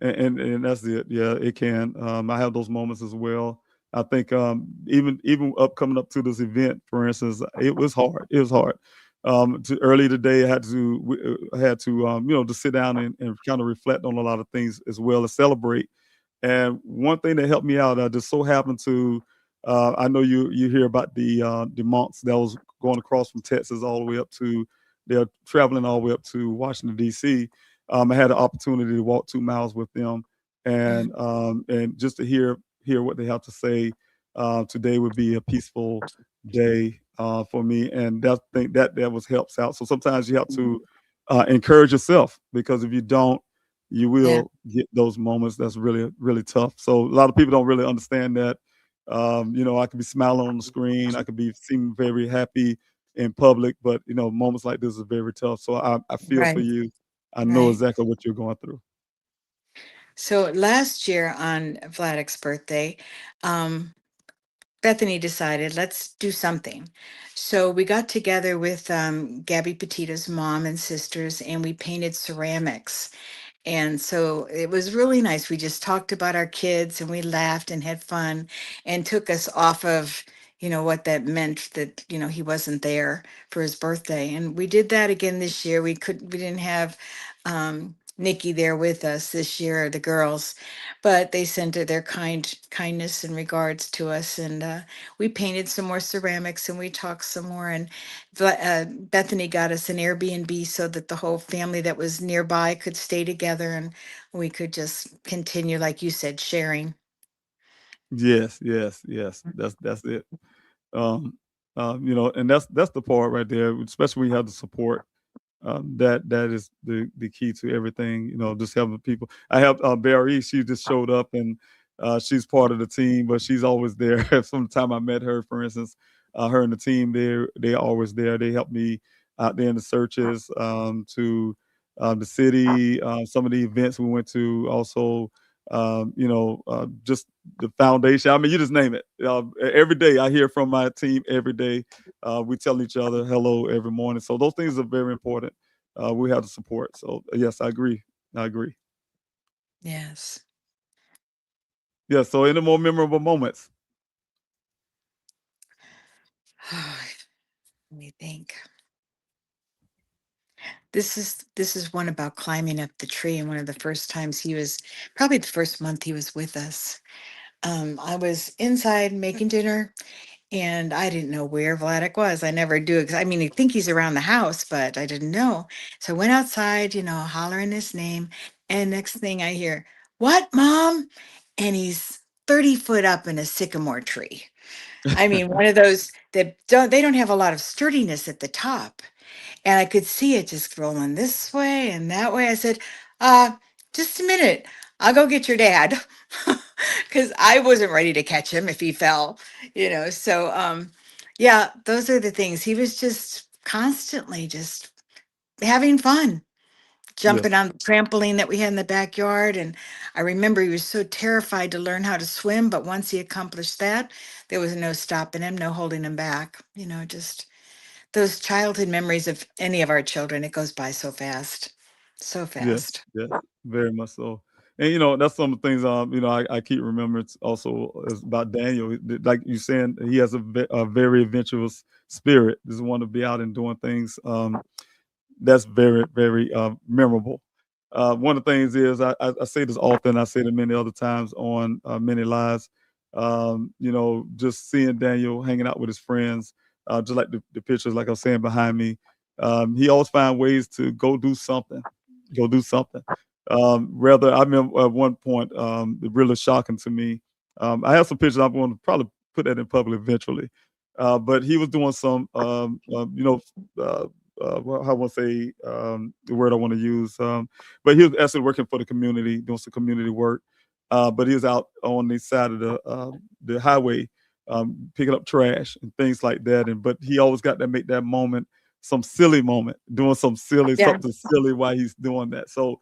And that's it. Yeah, it can. I have those moments as well. I think even coming up to this event, for instance, it was hard. Early today, I had to to sit down and kind of reflect on a lot of things as well as celebrate. And one thing that helped me out, I just so happened to, I know you hear about the monks that was going across from Texas all the way up to, they're traveling all the way up to Washington, D.C. I had an opportunity to walk 2 miles with them and just to hear what they have to say. Today would be a peaceful day for me. And that was helps out. So sometimes you have to encourage yourself, because if you don't, you Yeah. will get those moments that's really, really tough. So a lot of people don't really understand that. I could be smiling on the screen, I could be seeming very happy in public, but moments like this is very tough. So I feel for Right. you. I know Right. exactly what you're going through. So last year on Vladik's birthday, um, Bethany decided, let's do something. So we got together with Gabby Petito's mom and sisters, and we painted ceramics. And so it was really nice. We just talked about our kids and we laughed and had fun and took us off of, what that meant that, he wasn't there for his birthday. And we did that again this year. We didn't have Nikki there with us this year, or the girls, but they sent their kindness and regards to us. And we painted some more ceramics and we talked some more. And Bethany got us an Airbnb so that the whole family that was nearby could stay together and we could just continue, like you said, sharing. Yes, yes, yes. That's it. Um, and that's the part right there, especially when you have the support. That is the key to everything. Just having people. I have Barry. She just showed up and she's part of the team, but she's always there. From the time I met her, for instance, her and the team, they're always there. They help me out there in the searches to the city, some of the events we went to, also. Just the foundation. I mean, you just name it. Every day I hear from my team. Every day we tell each other hello every morning. So those things are very important. We have the support. So yes, I agree. I agree. Yes. Yeah. So any more memorable moments? Let me think. This is one about climbing up the tree, and one of the first times he was, probably the first month he was with us. I was inside making dinner, and I didn't know where Vladik was. I never do, because I mean, I think he's around the house, but I didn't know. So I went outside, hollering his name, and next thing I hear, "What, mom?" And he's 30 foot up in a sycamore tree. I mean, one of those that they don't have a lot of sturdiness at the top. And I could see it just rolling this way and that way. I said, uh, just a minute. I'll go get your dad. Because I wasn't ready to catch him if he fell. So yeah, those are the things. He was just constantly just having fun, jumping Yes. on the trampoline that we had in the backyard. And I remember he was so terrified to learn how to swim, but once he accomplished that, there was no stopping him, no holding him back. Just those childhood memories of any of our children, it goes by so fast. So Yes. fast. Yes. Very much so. And that's some of the things I keep remembering also is about Daniel. Like you saying, he has a very adventurous spirit. Just want to be out and doing things. That's very, very memorable. One of the things is I say this often. I say it many other times on many lives. Just seeing Daniel hanging out with his friends, just like the pictures, like I was saying behind me. He always find ways to go do something. Go do something. Rather, I remember at one point, really shocking to me. I have some pictures. I'm going to probably put that in public eventually. But he was doing some, how I want to say the word I want to use. But he was actually working for the community, doing some community work. But he was out on the side of the highway, picking up trash and things like that. And but he always got to make that moment, some silly moment, doing Yeah. something silly while he's doing that. So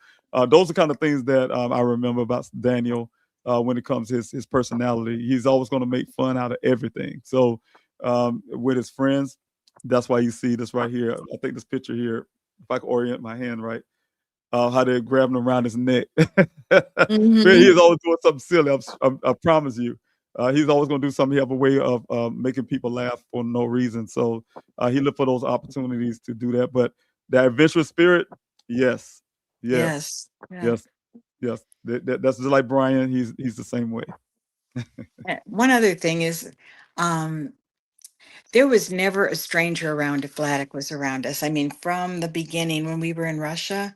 those are kind of things that I remember about Daniel. When it comes to his personality, he's always going to make fun out of everything. So with his friends, that's why you see this right here. I think this picture here, if I can orient my hand right, how they're grabbing around his neck. Man, Hmm. he's always doing something silly. I promise you. He's always going to do something. He have a way of making people laugh for no reason. So he look for those opportunities to do that. But that adventurous spirit, yes, yes, Yes. Yeah. yes, yes. That's just like Brian. He's the same way. One other thing is, um, there was never a stranger around if Vladik was around us. I mean, from the beginning when we were in Russia,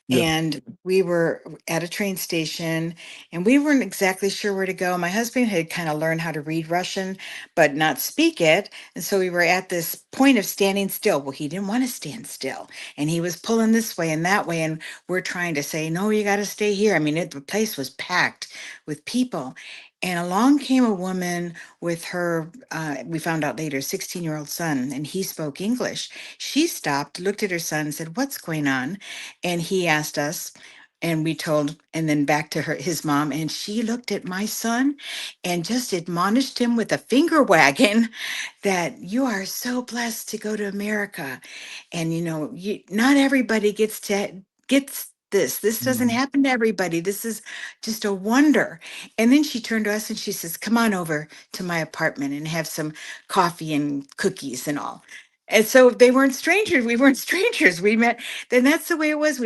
Yeah. And we were at a train station and we weren't exactly sure where to go. My husband had kind of learned how to read Russian, but not speak it. And so we were at this point of standing still. Well, he didn't want to stand still and he was pulling this way and that way. And we're trying to say, no, you got to stay here. I mean, the place was packed with people. And along came a woman with her, we found out later, 16-year-old son, and he spoke English. She stopped, looked at her son, and said, "What's going on?" And he asked us, and we told, and then back to his mom, and she looked at my son and just admonished him with a finger wagging that you are so blessed to go to America. And not everybody gets this. This doesn't Mhm. happen to everybody. This is just a wonder. And then she turned to us and she says, "Come on over to my apartment and have some coffee and cookies and all." And so they weren't strangers. We weren't strangers. We met. Then that's the way it was.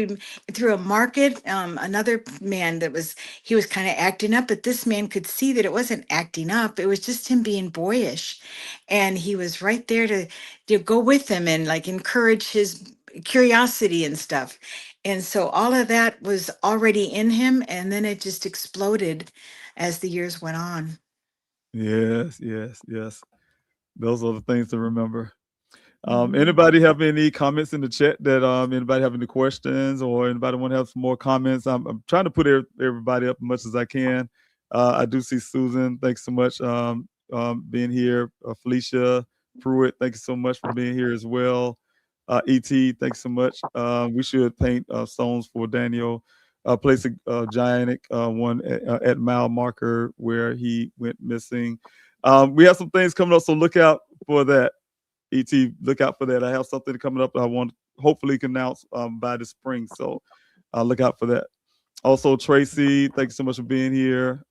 Through a market. Another man he was kind of acting up, but this man could see that it wasn't acting up. It was just him being boyish, and he was right there to go with him and like encourage his curiosity and stuff. And so all of that was already in him, and then it just exploded as the years went on. Yes, yes, yes. Those are the things to remember. Mhm. Anybody have any comments in the chat that anybody have any questions or anybody want to have some more comments? I'm trying to put everybody up as much as I can. I do see Susan. Thanks so much being here. Felicia Pruitt, thank you so much for being here as well. ET, thanks so much. We should paint stones for Daniel. Place a gigantic one at mile marker where he went missing. We have some things coming up, so look out for that. ET, look out for that. I have something coming up that I want hopefully can announce by the spring. So look out for that. Also, Tracy, thank you so much for being here.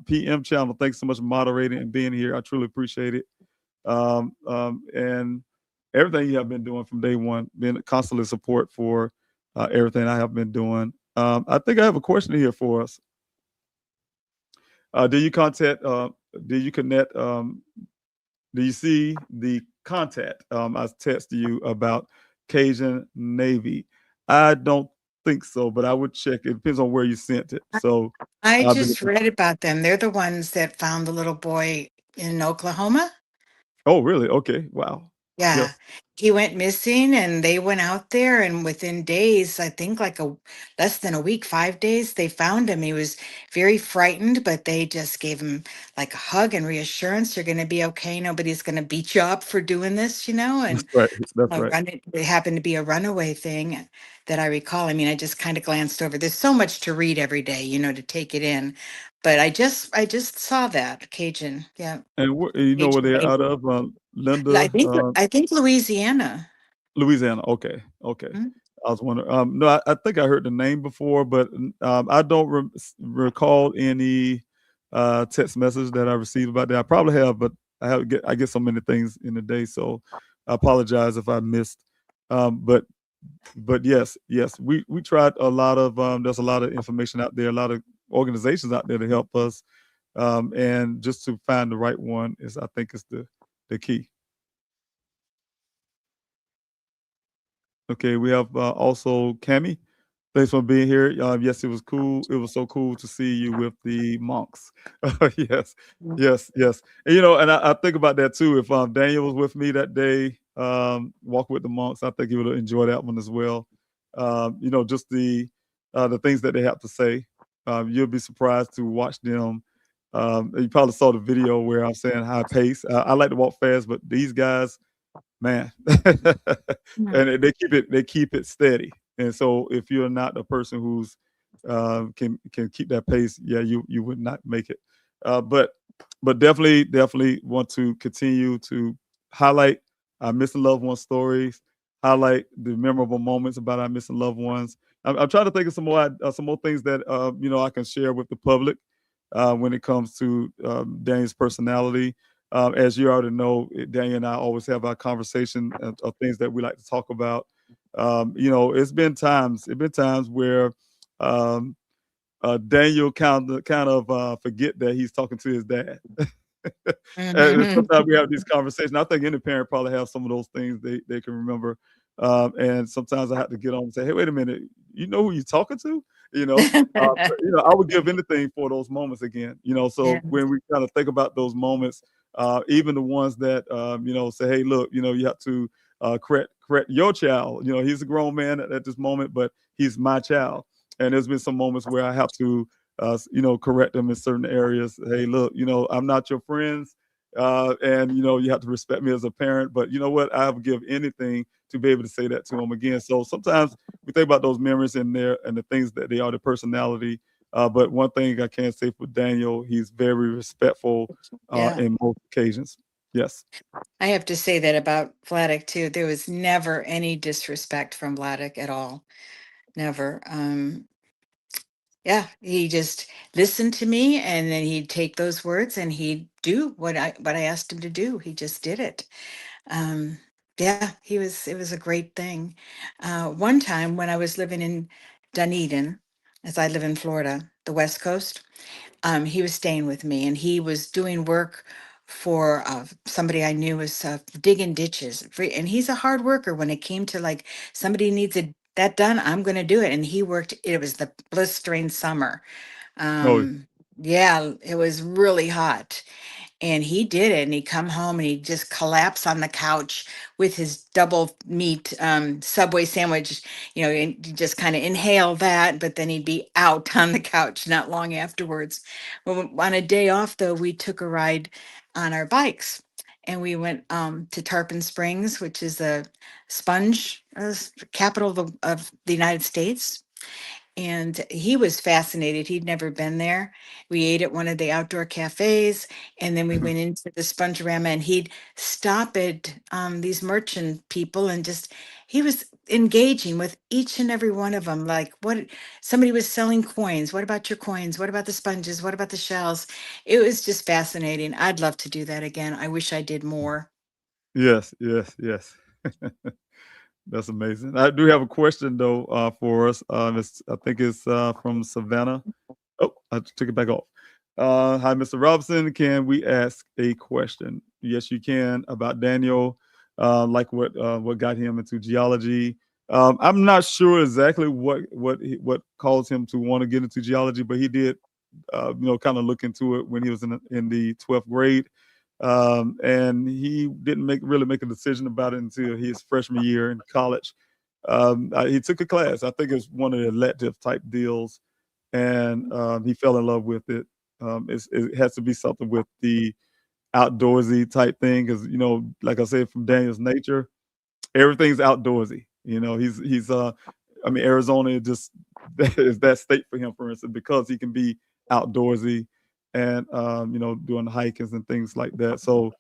PM Channel, thanks so much for moderating and being here. I truly appreciate it. And everything you have been doing from day one, being a constant support for everything I have been doing. I think I have a question here for us. Do you contact? Do you connect? Do you see the contact I texted you about Cajun Navy? I don't think so, but I would check. It depends on where you sent it. So I I'll be just looking. read about them. They're the ones that found the little boy in Oklahoma. Oh, really? Okay. Wow. Yeah. Yes. He went missing and they went out there and within days, I think like a less than a week, 5 days, they found him. He was very frightened, but they just gave him like a hug and reassurance. You're going to be okay. Nobody's going to beat you up for doing this, That's and right. That's right. it happened to be a runaway thing that I recall. I mean, I just kind of glanced over. There's so much to read every day, to take it in. But I just saw that Cajun. Yeah. And you know where Cajun they're out Navy. of? I Linda, think I think Louisiana. Louisiana. Okay. Okay. Mhm. I was wondering. No, I think I heard the name before, but I don't recall any text message that I received about that. I probably have, but I get so many things in a day, so I apologize if I missed. But yes, yes, we tried a lot of. There's a lot of information out there, a lot of organizations out there to help us, and just to find the right one is, I think, is the key. Okay, we have also Cami. Thanks for being here. Yes, it was cool. It was so cool to see you with the monks. Yes, yes, yes. And and I think about that too. If Daniel was with me that day, walk with the monks, I think he would enjoy that one as well. Just the things that they have to say. You'll be surprised to watch them. You probably saw the video where I'm saying high pace. I like to walk fast, but these guys, man, Mhm. and they keep it steady. And so if you're not a person who's can keep that pace, yeah, you would not make it. But definitely want to continue to highlight our missing loved one stories, highlight the memorable moments about our missing loved ones. I'm trying to think of some more things that I can share with the public when it comes to Daniel's personality. As you already know, Daniel and I always have our conversation of things that we like to talk about. It's been times where um, Daniel kind of forget that he's talking to his dad. And Mhm. sometimes we have these conversations. I think any parent probably have some of those things they can remember. And sometimes I have to get on and say, "Hey, wait a minute. you know who you're talking to, you know. I would give anything for those moments again, Yeah. so when we kind of think about those moments, even the ones that say, hey, look, you have to correct your child. He's a grown man at this moment, but he's my child. And there's been some moments where I have to correct them in certain areas. Hey, look, I'm not your friends, and you have to respect me as a parent. But you know what? I would give anything to be able to say that to them again. So sometimes we think about those memories in there and the things that they are, the personality. But one thing I can say for Daniel, he's very respectful Yeah. in most occasions. Yes. I have to say that about Vladek too. There was never any disrespect from Vladek at all. Never. Yeah, he just listened to me, and then he'd take those words and he'd do what I asked him to do. He just did it. Um, yeah, it was a great thing. One time when I was living in Dunedin, as I live in Florida, the West Coast, he was staying with me, and he was doing work for somebody I knew was digging ditches. And he's a hard worker. When it came to like somebody needs that done, I'm going to do it. And he worked. It was the blistering summer. Oh, Um, yeah, it was really hot, and he did it, and he'd come home and he'd just collapse on the couch with his double meat Subway sandwich, and he'd just kind of inhale that, but then he'd be out on the couch not long afterwards. Well, on a day off, though, we took a ride on our bikes, and we went to Tarpon Springs, which is the sponge capital of the United States. And he was fascinated. He'd never been there. We ate at one of the outdoor cafes, and then we went into the Spongerama, and he'd stop at these merchant people and just, he was engaging with each and every one of them. Like, what somebody was selling coins. What about your coins? What about the sponges? What about the shells? It was just fascinating. I'd love to do that again. I wish I did more. yes, yes, yes. That's amazing. I do have a question though for us. I think it's from Savannah. Oh, I took it back off. Hi, Mr. Robinson. Can we ask a question? Yes, you can about Daniel, like what got him into geology. I'm not sure exactly what caused him to want to get into geology, but he did, kind of look into it when he was in the 12th grade. And he didn't really make a decision about it until his freshman year in college. He took a class. I think it's one of the elective type deals, and he fell in love with it. It has to be something with the outdoorsy type thing, because like I said, from Daniel's nature, everything's outdoorsy. I mean, Arizona is just is that state for him, for instance, because he can be outdoorsy and doing hikings and things like that. So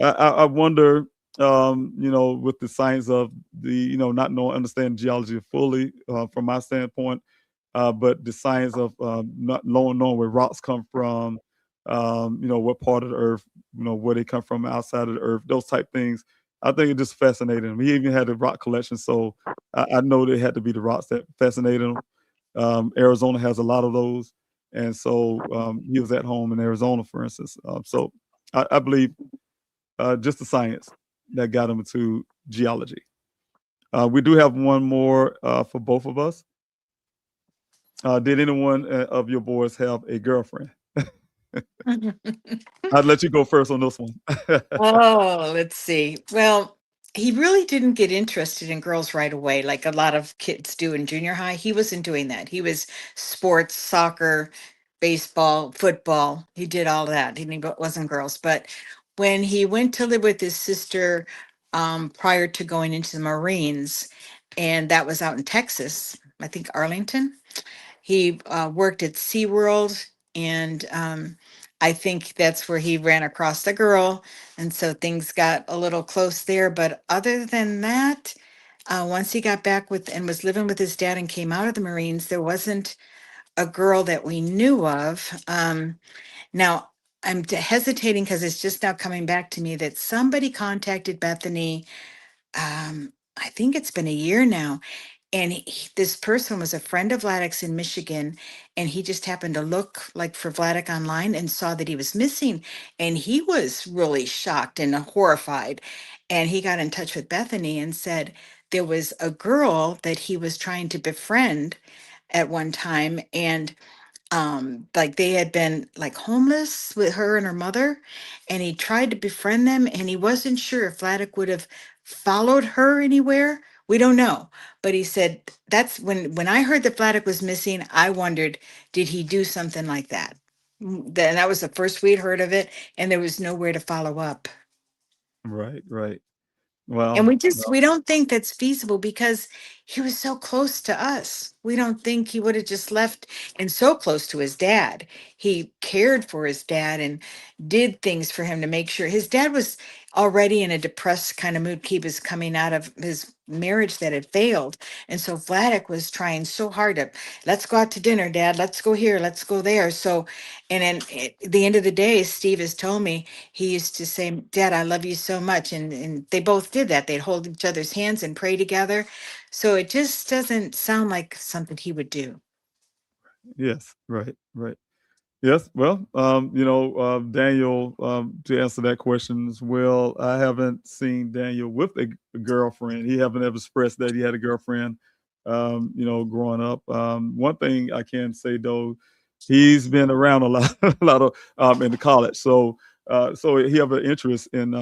I wonder, with the science of the not knowing understand geology fully from my standpoint, but the science of not knowing where rocks come from, what part of the earth, where they come from outside of the earth, those type things. I think it just fascinated him. He even had a rock collection, so I know they had to be the rocks that fascinated him. Arizona has a lot of those, and so he was at home in Arizona, for instance. So I believe just the science that got him into geology. We do have one more for both of us. Did anyone of your boys have a girlfriend? I'd let you go first on this one. Oh, let's see. Well, he really didn't get interested in girls right away, like a lot of kids do in junior high. He wasn't doing that. He was sports, soccer, baseball, football. He did all that. Wasn't girls. But when he went to live with his sister prior to going into the Marines, and that was out in Texas, I think Arlington. He worked at SeaWorld, and I think that's where he ran across the girl. And so things got a little close there. But other than that, once he got back with and was living with his dad and came out of the Marines, there wasn't a girl that we knew of. Now, I'm hesitating because it's just now coming back to me that somebody contacted Bethany. I think it's been a year now, and this person was a friend of Vladek's in Michigan, and he just happened to look like for Vladek online and saw that he was missing, and he was really shocked and horrified. And he got in touch with Bethany and said there was a girl that he was trying to befriend at one time, and like they had been like homeless with her and her mother, and he tried to befriend them, and he wasn't sure if Vladek would have followed her anywhere. We don't know, but he said that's when I heard that Vladek was missing, I wondered, did he do something like that? Then that was the first we'd heard of it, and there was nowhere to follow up. Right, right. And Well, we don't think that's feasible because he was so close to us. We don't think he would have just left, and so close to his dad. He cared for his dad and did things for him to make sure his dad was already in a depressed kind of mood. He was coming out of his marriage that had failed. And so Vladek was trying so hard to, let's go out to dinner, Dad. Let's go here. Let's go there. So, and then at the end of the day, Steve has told me he used to say, Dad, I love you so much. And they both did that. They'd hold each other's hands and pray together. So it just doesn't sound like something he would do. yes, right, right. Yes, well, Daniel, to answer that question as well, I haven't seen Daniel with a girlfriend. He haven't ever expressed that he had a girlfriend, growing up. One thing I can say though, he's been around a lot, a lot of in the college. So he have an interest in,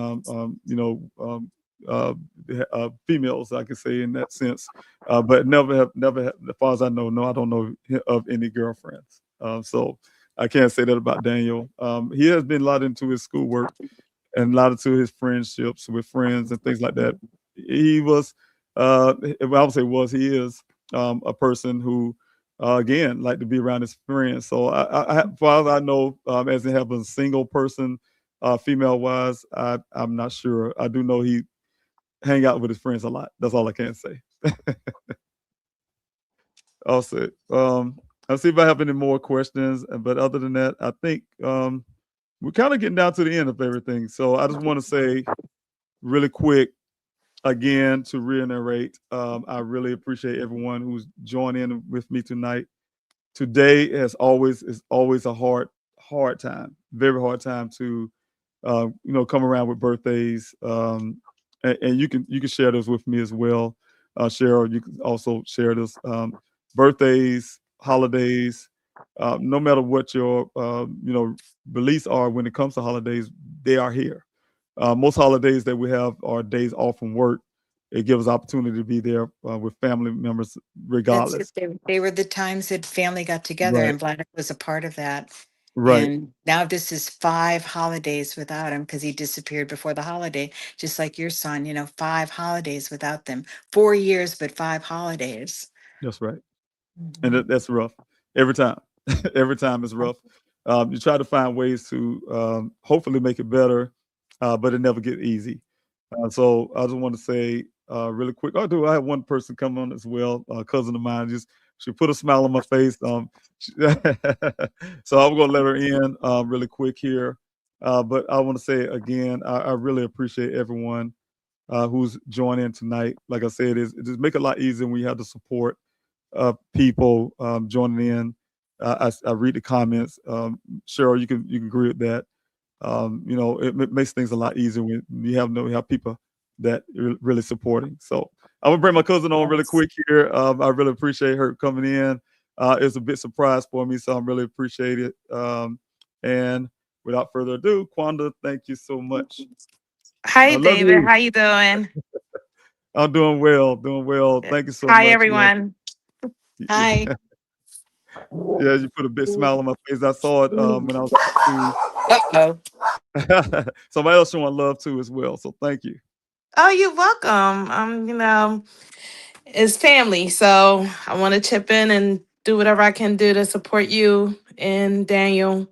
females, I could say in that sense, but never have, as far as I know, no, I don't know of any girlfriends. So I can't say that about Daniel. He has been a lot into his schoolwork and a lot into his friendships with friends and things like that. He was, well, I would say he is a person who, again, like to be around his friends. So as far as I know, as in having a single person, female wise, I'm not sure. I do know he hang out with his friends a lot. That's all I can say. I'll say. I'll see if I have any more questions. But other than that, I think we're kind of getting down to the end of everything. So I just want to say really quick again to reiterate, I really appreciate everyone who's joined in with me tonight. Today is always a hard time, very hard time to come around with birthdays. And you can share those with me as well. Cheryl, you can also share this. Birthdays, holidays, no matter what your beliefs are when it comes to holidays, they are here. Most holidays that we have are days off from work. It gives us opportunity to be there with family members, That's it. regardless. They were the times that family got together, Right, and Vladek was a part of that. right. And now this is 5 holidays without him because he disappeared before the holiday, just like your son, 5 holidays without them. 4 years, but 5 holidays. That's right. And Mhm. that's rough every time. Every time is rough. You try to find ways to hopefully make it better, but it never gets easy. So I just want to say really quick. I have one person come on as well, a cousin of mine. Just she put a smile on my face. So I'm gonna let her in really quick here. But I want to say again, I really appreciate everyone who's joining in tonight. Like I said, it just make it a lot easier when you have the support people joining in. I read the comments. Cheryl, you can agree with that. It makes things a lot easier when you have people that are really supporting. So I'm gonna bring my cousin on really Yes. quick here. I really appreciate her coming in. It's a bit surprise for me, so I'm really appreciate it. And without further ado, Quanda, thank you so much. I Hi, love David. you. How you doing? I'm doing well, doing well. Yeah. Thank you so Hi, much. Yeah, everyone. Hi. yeah, you put a big smile on my face. I saw it when I was to Uh-oh. somebody else showing love too as well. So thank you. Oh, you're welcome. It's family, so I want to chip in and do whatever I can do to support you and Daniel.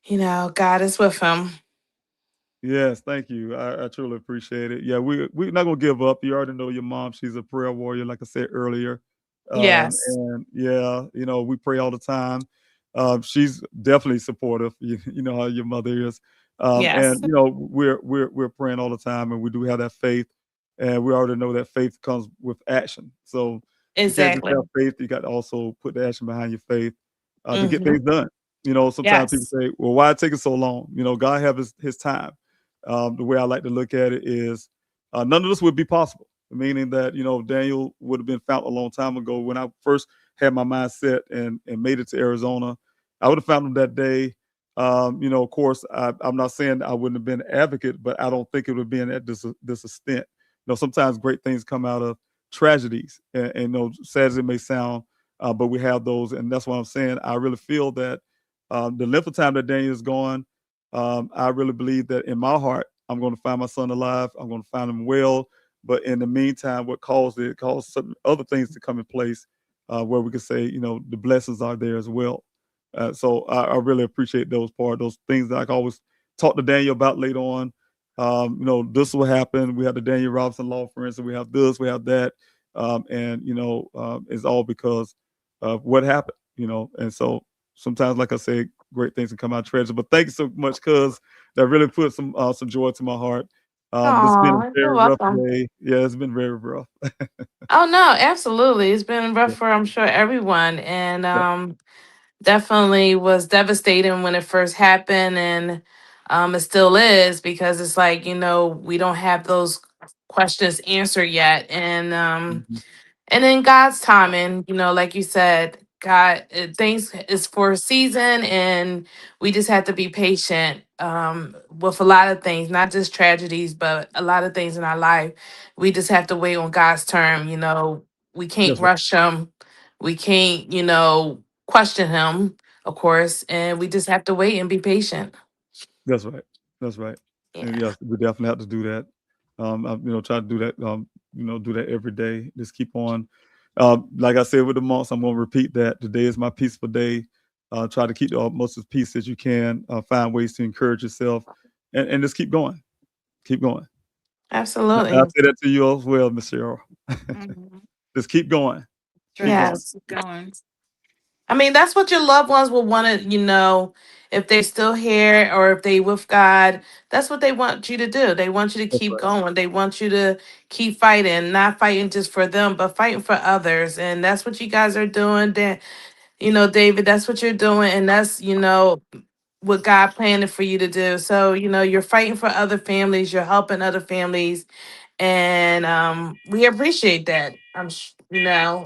God is with him. Yes, thank you. I truly appreciate it. Yeah, we're not gonna give up. You already know your mom; she's a prayer warrior, like I said earlier. Yes. And yeah, we pray all the time. She's definitely supportive. You know how your mother is. And Yes. we're praying all the time, and we do have that faith. And we already know that faith comes with action. So you can't just Exactly. have faith; you got to also put the action behind your faith to get Hmm. things done. Sometimes people Yes. say, "Well, why it taking so long?" God have His time. The way I like to look at it is, none of this would be possible meaning that, Daniel would have been found a long time ago. When I first had my mind set and made it to Arizona, I would have found him that day. Of course, I'm not saying I wouldn't have been an advocate, but I don't think it would have been at this extent. Sometimes great things come out of tragedies, and sad as it may sound, but we have those, and that's what I'm saying. I really feel that the length of time that Daniel is gone, I really believe that in my heart, I'm going to find my son alive. I'm going to find him well. But in the meantime, what caused it caused some other things to come in place, where we could say, the blessings are there as well. So I really appreciate those things that I can always talk to Daniel about later on. This will happen. We have the Daniel Robinson Law Firm, so we have this, we have that, and it's all because of what happened. And so sometimes, like I said, great things can come out of tragedy. But thank you so much, cuz that really put some joy to my heart. This has been a Oh, you're very rough welcome. day. Yeah, it's been very rough. Oh no, absolutely. It's been rough Yeah, for I'm sure everyone, and yeah, definitely was devastating when it first happened, and it still is because it's like we don't have those questions answered yet, mhm. and in God's timing, like you said, God, things is for a season, and we just have to be patient with a lot of things, not just tragedies, but a lot of things in our life. We just have to wait on God's term. We can't That's right. rush Him. We can't, question Him, of course, and we just have to wait and be patient. That's right. That's right. And Yeah, yes, we definitely have to do that. I, try to do that. Do that every day. Just keep on. Like I said with the months, I'm going to repeat that. Today is my peaceful day. Try to keep the utmost of peace that you can. Find ways to encourage yourself, and just keep going. Keep going. I'll absolutely. say that to you as well, Miss Cheryl. Mhm. Just keep going. That's Keep right. going. Yes. Keep going. I mean, that's what your loved ones will want to, if they're still here or if they with God, that's what they want you to do. They want you to That's keep right. going. They want you to keep fighting, not fighting just for them, but fighting for others. And that's what you guys are doing. David, that's what you're doing. And that's, what God planned for you to do. So, you're fighting for other families, you're helping other families. And we appreciate that.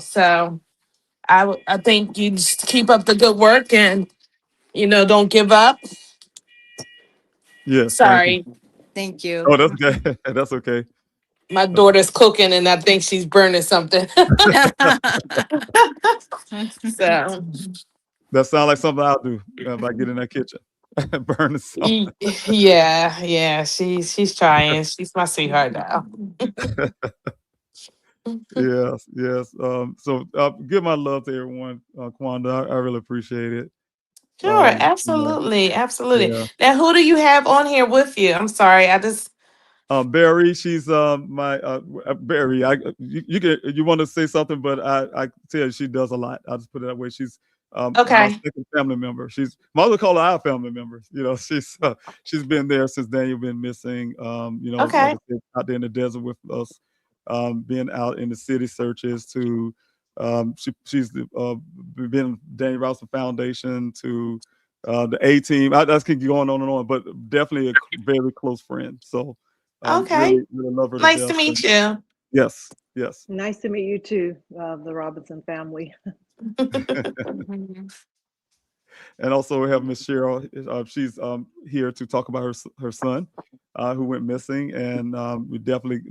So I think you just keep up the good work and don't give up. Yes. Thank you. Sorry, Thank Oh, you. that's okay. That's okay. my That's daughter's cooking and I think she's burning something. So That sounds like something I'll do if I get in that kitchen. Burn something. yeah, yeah, she's trying. She's my sweetheart now. Yes, yes. So give my love to everyone, Kwanda. I really appreciate it. Sure, You know, absolutely, absolutely. yeah. Now, who do you have on here with you? I'm sorry, I just Barry, she's my Barry. You want to say something, but I tell you she does a lot. I'll just put it that way. She's my okay, second family member. She's might as well call her our family member. She's been there since Daniel been missing. Like okay, I said, out there in the desert with us, being out in the city searches to she's been Daniel Robinson Foundation to the A team. I just keep going on and on, but definitely a very close friend. So okay. really, really love her to Nice to death. And meet you. yes, yes. Nice to meet you too, the Robinson family. Mhm. And also we have Miss Cheryl. She's here to talk about her son who went missing, and we definitely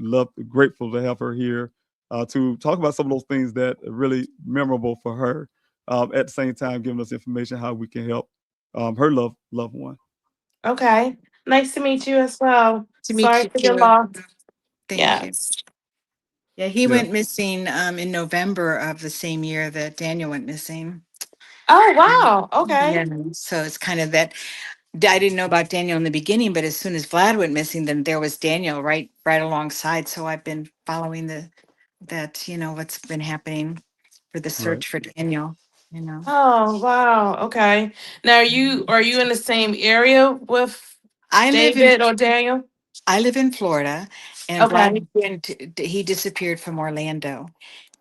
grateful to have her here to talk about some of those things that are really memorable for her. At the same time, giving us information how we can help her loved one. Okay. Nice to meet you as well. To meet Sorry you for your too. loss. Thank you. Yes. Yeah, he Yeah. went missing in November of the same year that Daniel went missing. Oh, Mhm. wow. Okay. Yeah, so it's kind of that I didn't know about Daniel in the beginning, but as soon as Vlad went missing, then there was Daniel right alongside. So I've been following what's been happening for the Right. search for Daniel. Oh, wow. Okay. Now, are you in the same area with I live in David or Daniel? I live in Florida, and Okay. Vlad he disappeared from Orlando,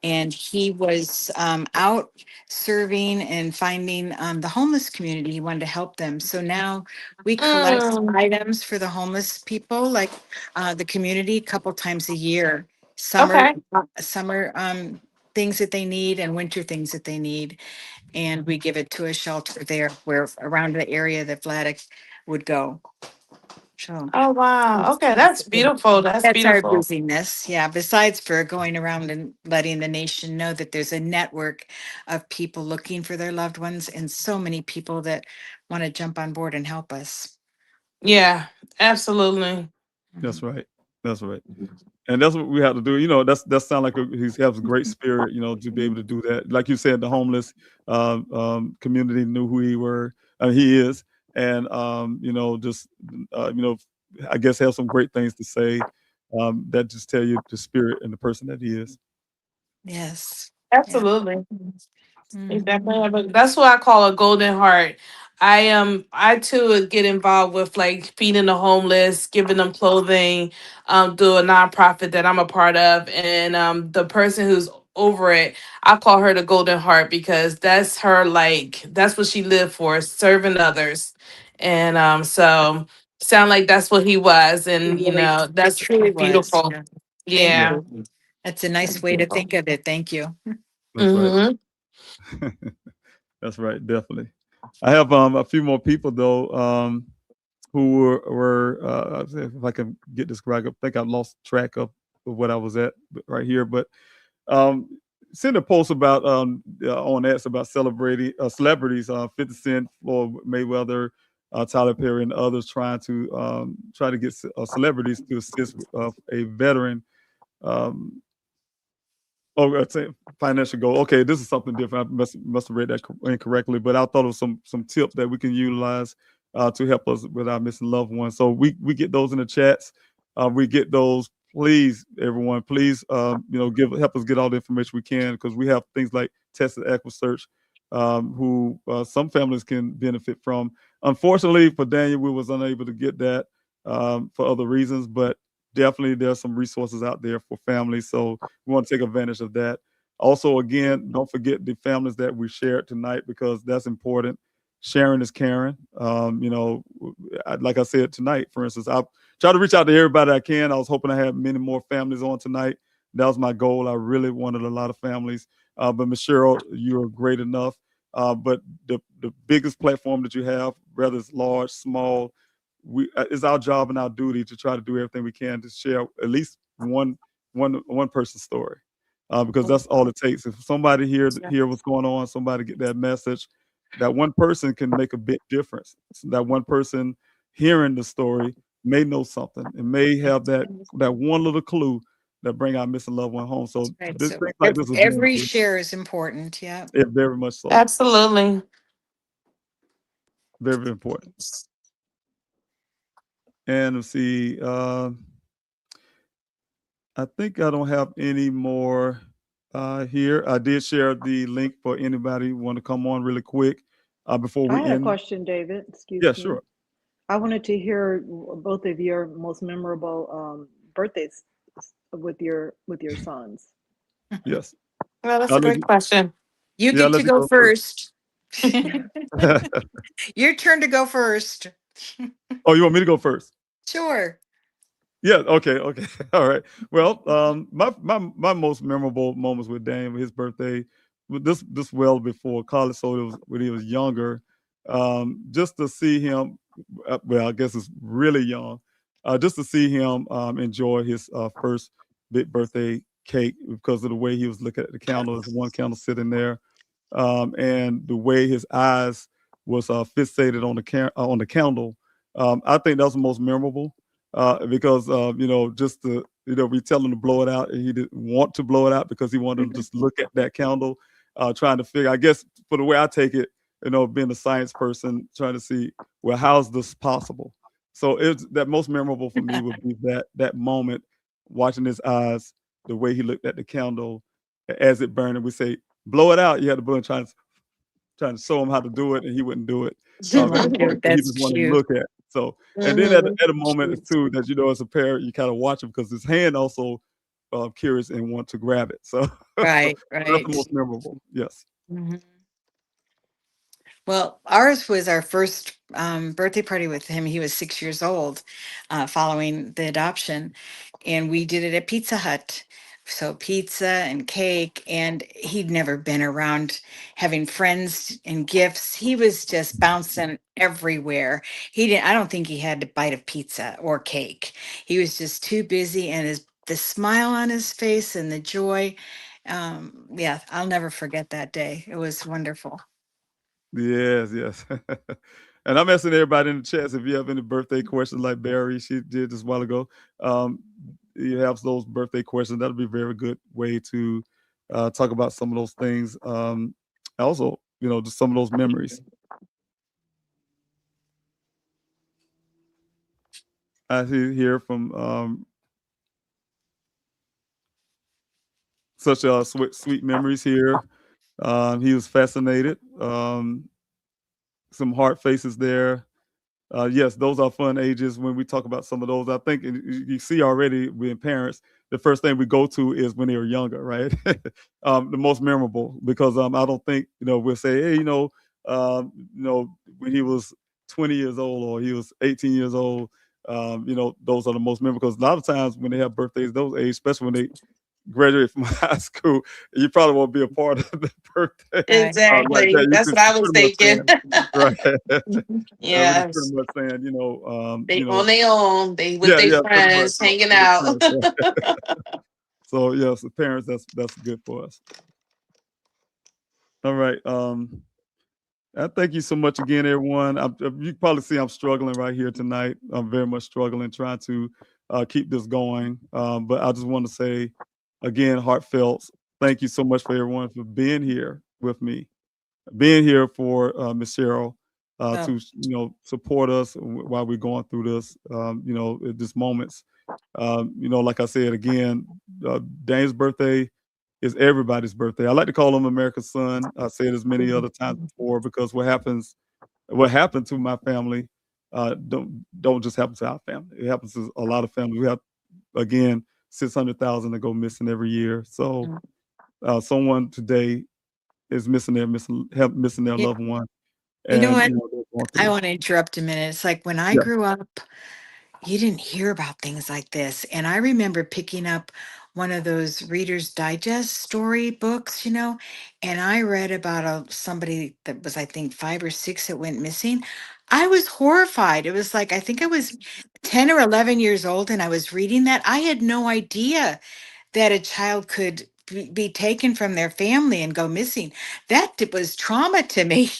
and he was out serving and finding the homeless community. He wanted to help them, so now we collect Mm, items for the homeless people, like the community, a couple times a year. summer Okay. summer things that they need and winter things that they need, and we give it to a shelter there where around the area that Vladik would go. So Oh wow. that's Okay, that's beautiful. That's that's our beautiful. busyness. Yeah. Besides for going around and letting the nation know that there's a network of people looking for their loved ones and so many people that want to jump on board and help us. Yeah, absolutely. That's right. That's right. And that's what we have to do. You know, that sound like he has a great spirit. You know, to be able to do that. Like you said, the homeless community knew who he is, and you know, just you know, I guess have some great things to say. That just tell you the spirit and the person that he is. Yes. Yeah. Absolutely. You Mhm. definitely have that's what I call a golden heart. I too get involved with like feeding the homeless, giving them clothing, do a nonprofit that I'm a part of. And the person who's over it, I call her the golden heart because that's her like that's what she lived for, serving others. And so sound like that's what he was. It And really, it that's truly was. beautiful. Yeah. Thank Yeah, Yeah. you. That's a nice That's way to beautiful. think of it. Thank you. that's right. Mm-hmm. That's right. Definitely. I have a few more people though. Who were if I can get this correct, I think I lost track of what I was at right here, but um, sent a post about on X about celebrating celebrities, 50 Cent, Floyd Mayweather, Tyler Perry, and others try to get celebrities to assist a veteran. Um, Oh, I'd say financial goal. Okay, this is something different. I must have read that incorrectly, but I thought of some tips that we can utilize to help us with our missing loved ones. So we get those in the chats. We get those. Please, everyone, please, you know, help us get all the information we can because we have things like Tested Equity Search, who some families can benefit from. Unfortunately, for Daniel, we was unable to get that for other reasons, but definitely there's some resources out there for families. So we want to take advantage of that. Also, again, don't forget the families that we shared tonight because that's important. Sharing is caring. You know, like I said tonight, for instance, I try to reach out to everybody I can. I was hoping I had many more families on tonight. That was my goal. I really wanted a lot of families. But Ms. Cheryl, you're great enough. But the biggest platform that you have, whether it's large, small, it's our job and our duty to try to do everything we can to share at least one person's story, because that's all it takes. If somebody hear what's going on, somebody get that message, that one person can make a big difference. So that one person hearing the story may know something and may have that one little clue that bring our missing loved one home. So Right. this So things like this is very every important. share is important. Yeah. Yeah, very much so. Absolutely. Very, very important. And let's see. I think I don't have any more here. I did share the link for anybody who want to come on really quick before I we had a end. question, David. Excuse Yeah, me. sure. I wanted to hear both of your most memorable birthdays with your sons. Yes. Well, that's I'll a let great you. question. You Yeah, I'll get let to you go go first. first. Your turn to go first. Oh, you want me to go first? Sure. Yeah. Okay. Okay. All right. Well, my most memorable moments with Daniel, his birthday, this well before college, so it was when he was younger. Just to see him, well, I guess it's really young. Just to see him enjoy his first big birthday cake because of the way he was looking at the candle. There's one candle sitting there, and the way his eyes was fixated on the candle. I think that was the most memorable because you know, just to we tell him to blow it out, and he didn't want to blow it out because he wanted to just look at that candle, trying to figure. I guess for the way I take it, you know, being a science person, trying to see, well, how's this possible? So it's that most memorable for me would be that moment, watching his eyes, the way he looked at the candle as it burned, and we say, blow it out. You had to blow it, trying to show him how to do it, and he wouldn't do it because he That's just wanted to cute. look at. So, and then Mhm. at a moment too that as a parent, you kind of watch him because his hand also curious and want to grab it. So, so Right. that's the Right. most memorable. Yes. Mhm. Well, ours was our first birthday party with him. He was 6 years old, following the adoption, and we did it at Pizza Hut. So pizza and cake, and he'd never been around having friends and gifts. He was just bouncing everywhere. He didn't, I don't think he had a bite of pizza or cake. He was just too busy, and the smile on his face and the joy. Yeah, I'll never forget that day. It was wonderful. Yes, yes. And I'm asking everybody in the chats if you have any birthday questions like Barry, she did this a while ago. Um, you have those birthday questions. That'll be a very good way to talk about some of those things. Also, just some of those memories. I hear from such sweet memories here. He was fascinated. Some heart faces there. Yes, those are fun ages when we talk about some of those. I think you see already being parents, the first thing we go to is when they were younger, right? The most memorable because I don't think we'll say, hey, when he was 20 years old or he was 18 years old. Those are the most memorable because a lot of times when they have birthdays, those age, especially when they graduate from high school, you probably won't be a part of the birthday Right. like Exactly. that. That's what I was Pretty much thinking. saying, right? We're just pretty Yes. much saying, They on their own. They with yeah, their yeah, pretty much. friends hanging With the out. parents, right. So yes, the parents, that's good for us. All right. I thank you so much again, everyone. You probably see I'm struggling right here tonight. I'm very much struggling trying to keep this going. But I just want to say again, heartfelt, thank you so much for everyone for being here with me, being here for Miss Cheryl Oh, to support us while we're going through this. At this moments. Like I said again, Dane's birthday is everybody's birthday. I like to call him America's son. I said as many other times before because what happened to my family, don't just happen to our family. It happens to a lot of families. We have again 600,000 that go missing every year. So someone today is missing their yeah. loved one, You know and what? they're going I through. want to interrupt a minute. It's like when I Yeah. grew up, you didn't hear about things like this. And I remember picking up one of those Reader's Digest story books, and I read about somebody that was, I think, 5 or 6 that went missing. I was horrified. It was like, I think I was 10 or 11 years old and I was reading that. I had no idea that a child could be taken from their family and go missing. Was trauma to me.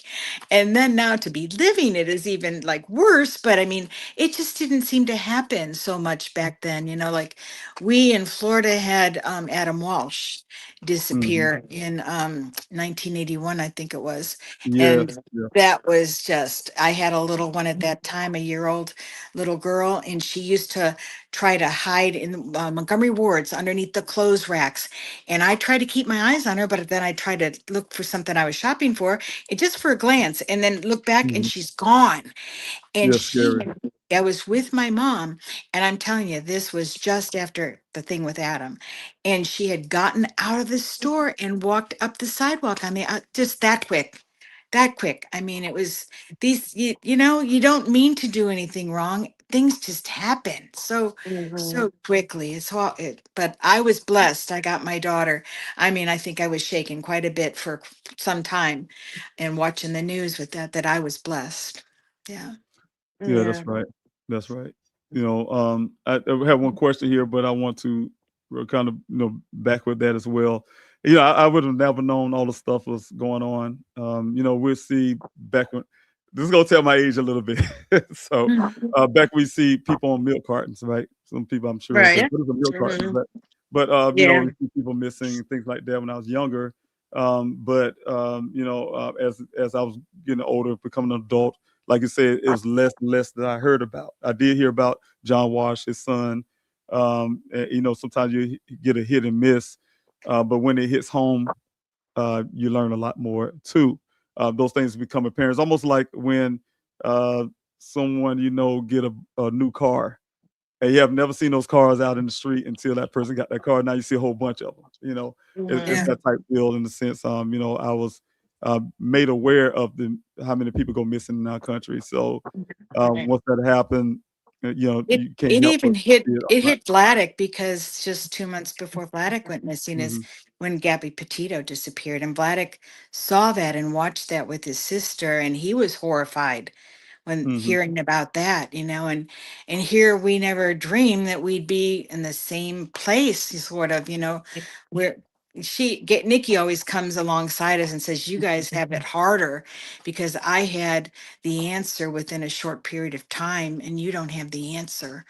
And then now to be living it is even like worse. But I mean, it just didn't seem to happen so much back then. Like we in Florida had Adam Walsh Mhm. disappear in 1981, I think it was. Yes. And Yeah. that was just, I had a little one at that time, a year old little girl, and she used to try to hide in Montgomery wards underneath the clothes racks. And I tried to keep my eyes on her, but then I tried to look for something I was shopping for, and just for a glance, and then look back and Mhm. she's gone. And Yeah. Scary. I was with my mom, and I'm telling you, this was just after the thing with Adam. And she had gotten out of the store and walked up the sidewalk on the just that quick. That quick. I mean, it was you don't mean to do anything wrong. Things just happen Mhm. so quickly. But I was blessed. I got my daughter. I mean, I think I was shaken quite a bit for some time and watching the news with that I was blessed. Yeah. Yeah, Yeah. that's right. That's right. I have one question here, but I want to kind of back with that as well. I would have never known all the stuff was going on. We'll see back when this is gonna tell my age a little bit. So back we see people on milk cartons, right? Some people I'm sure will say, Right. what is a milk carton? Hmm. But Yeah. we see people missing and things like that when I was younger. As I was getting older, becoming an adult, like you said, it was less and less that I heard about. I did hear about John Wash, his son. Sometimes you get a hit and miss, but when it hits home, you learn a lot more too. Those things become apparent. It's almost like when someone get a new car, and you have never seen those cars out in the street until that person got that car. Now you see a whole bunch of them. It's Yeah. Hmm. that type deal in the sense. I was made aware of how many people go missing in our country. So Right. once that happened, It you can't it help even but hit see it it online. hit Vladek because just 2 months before Vladek went missing is Hmm. when Gabby Petito disappeared. And Vladek saw that and watched that with his sister, and he was horrified when Hmm. hearing about that, and here we never dreamed that we'd be in the same place, sort of, where Nikki always comes alongside us and says, you guys have it harder because I had the answer within a short period of time and you don't have the answer.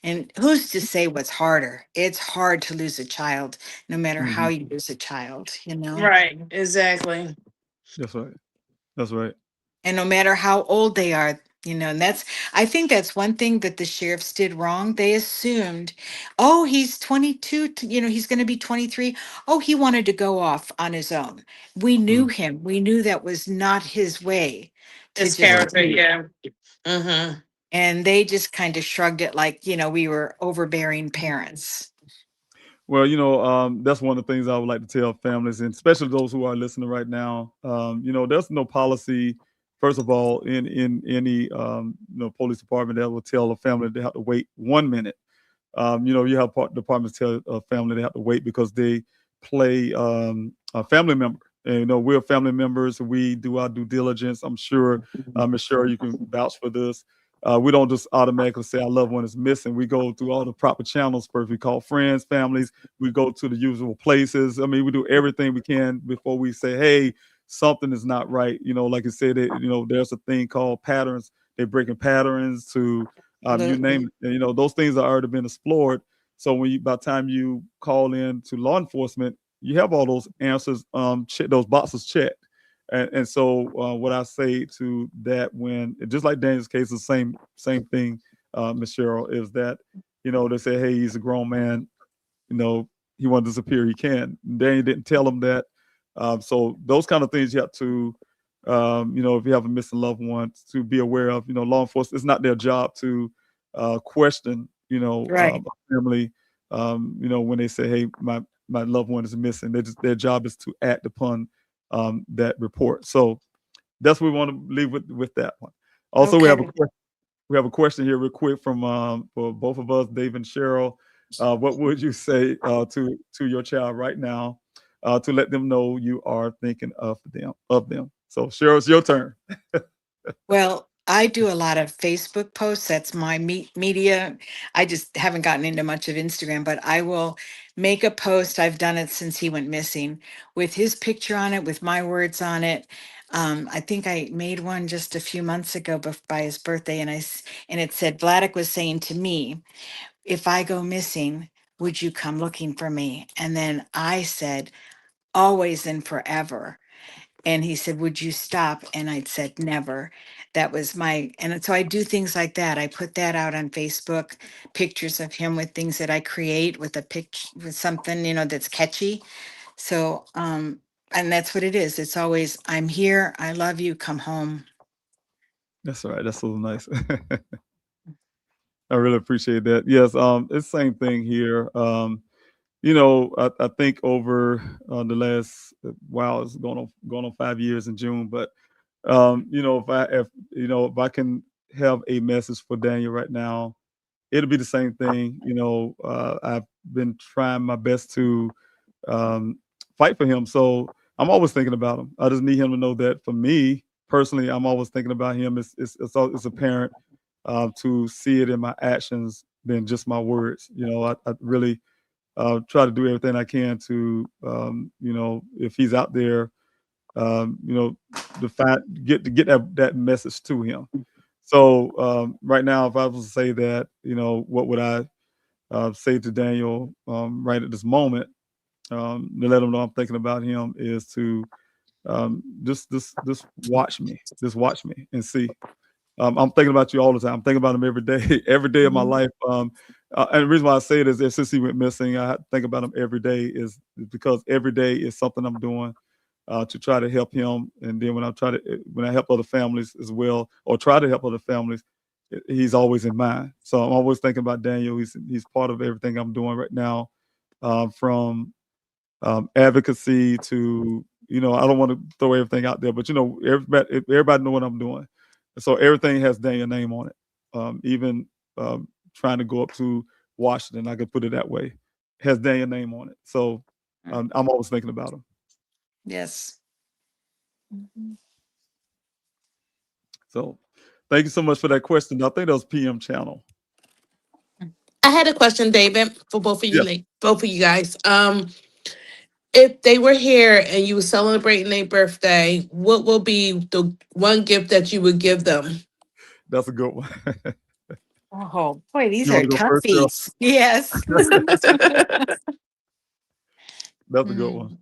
And who's to say what's harder? It's hard to lose a child, no matter how Hmm. you lose a child. Right. Exactly. That's right. That's right. And no matter how old they are, and I think that's one thing that the sheriffs did wrong. They assumed, oh, he's 22, he's going to be 23. Oh, he wanted to go off on his own. We knew Mm. him. We knew that was not his way to His just Right. character, leave. yeah. Mm-hmm. And they just kind of shrugged it like, we were overbearing parents. Well, that's one of the things I would like to tell families, and especially those who are listening right now. There's no policy, first of all, in any police department that will tell a family they have to wait 1 minute. You have departments tell a family they have to wait because they play a family member. And, we're family members. We do our due diligence. I'm sure, Ms. Cheryl, you can vouch for this. We don't just automatically say our loved one is missing. We go through all the proper channels first. We call friends, families. We go to the usual places. I mean, we do everything we can before we say, hey, something is not right. Like you said, there's a thing called patterns. They're breaking patterns to you name it. And, those things are already been explored. So by the time you call in to law enforcement, you have all those answers, those boxes checked. And so what I say to that, when just like Daniel's case, the same thing, Miss Cheryl, is that they say, hey, he's a grown man, he want to disappear, he can. Daniel didn't tell him that. So those kind of things you have to, if you have a missing loved one, to be aware of. Law enforcement, it's not their job to question, Right. a family, when they say, hey, my loved one is missing. Their job is to act upon that report. So that's what we want to leave with that one. Also, we have Okay. a question here real quick from for both of us, Dave and Cheryl. What would you say to your child right now to let them know you are thinking of them? So Cheryl, it's your turn. Well, I do a lot of Facebook posts. That's my media. I just haven't gotten into much of Instagram, but I will make a post. I've done it since he went missing with his picture on it, with my words on it. I think I made one just a few months ago by his birthday, and it said, Vladek was saying to me, if I go missing, would you come looking for me? And then I said, always and forever. And he said, would you stop? And I'd said, never. And so I do things like that. I put that out on Facebook, pictures of him with things that I create with a picture, with something, that's catchy. So, and that's what it is. It's always, I'm here. I love you. Come home. That's all right. That's so nice. I really appreciate that. Yes, it's the same thing here. I think over the last wow, it's going on 5 years in June. But if I can have a message for Daniel right now, it'll be the same thing. I've been trying my best to fight for him. So I'm always thinking about him. I just need him to know that for me personally, I'm always thinking about him. It's a parent to see it in my actions than just my words. I really try to do everything I can to, if he's out there, to get that message to him. So right now, if I was to say that, what would I say to Daniel right at this moment to let him know I'm thinking about him is to just watch me and see. I'm thinking about you all the time. I'm thinking about him every day, every day of my life. And the reason why I say it is that since he went missing, I think about him every day is because every day is something I'm doing to try to help him. And then when I help other families as well, or try to help other families, he's always in mind. So I'm always thinking about Daniel. He's part of everything I'm doing right now, from advocacy to, I don't want to throw everything out there, but everybody know what I'm doing. So everything has Daniel's name on it. Even trying to go up to Washington. I could put it that way. Has Daniel's name on it. So I'm always thinking about him. Yes. So thank you so much for that question. I think that was PM channel. I had a question, David, for both of you, Yes, both of you guys. If they were here and you were celebrating their birthday, what will be the one gift that you would give them? that's a good one. Oh boy, these You are want to go first, Cheryl? toughies. Yes. That's a good one.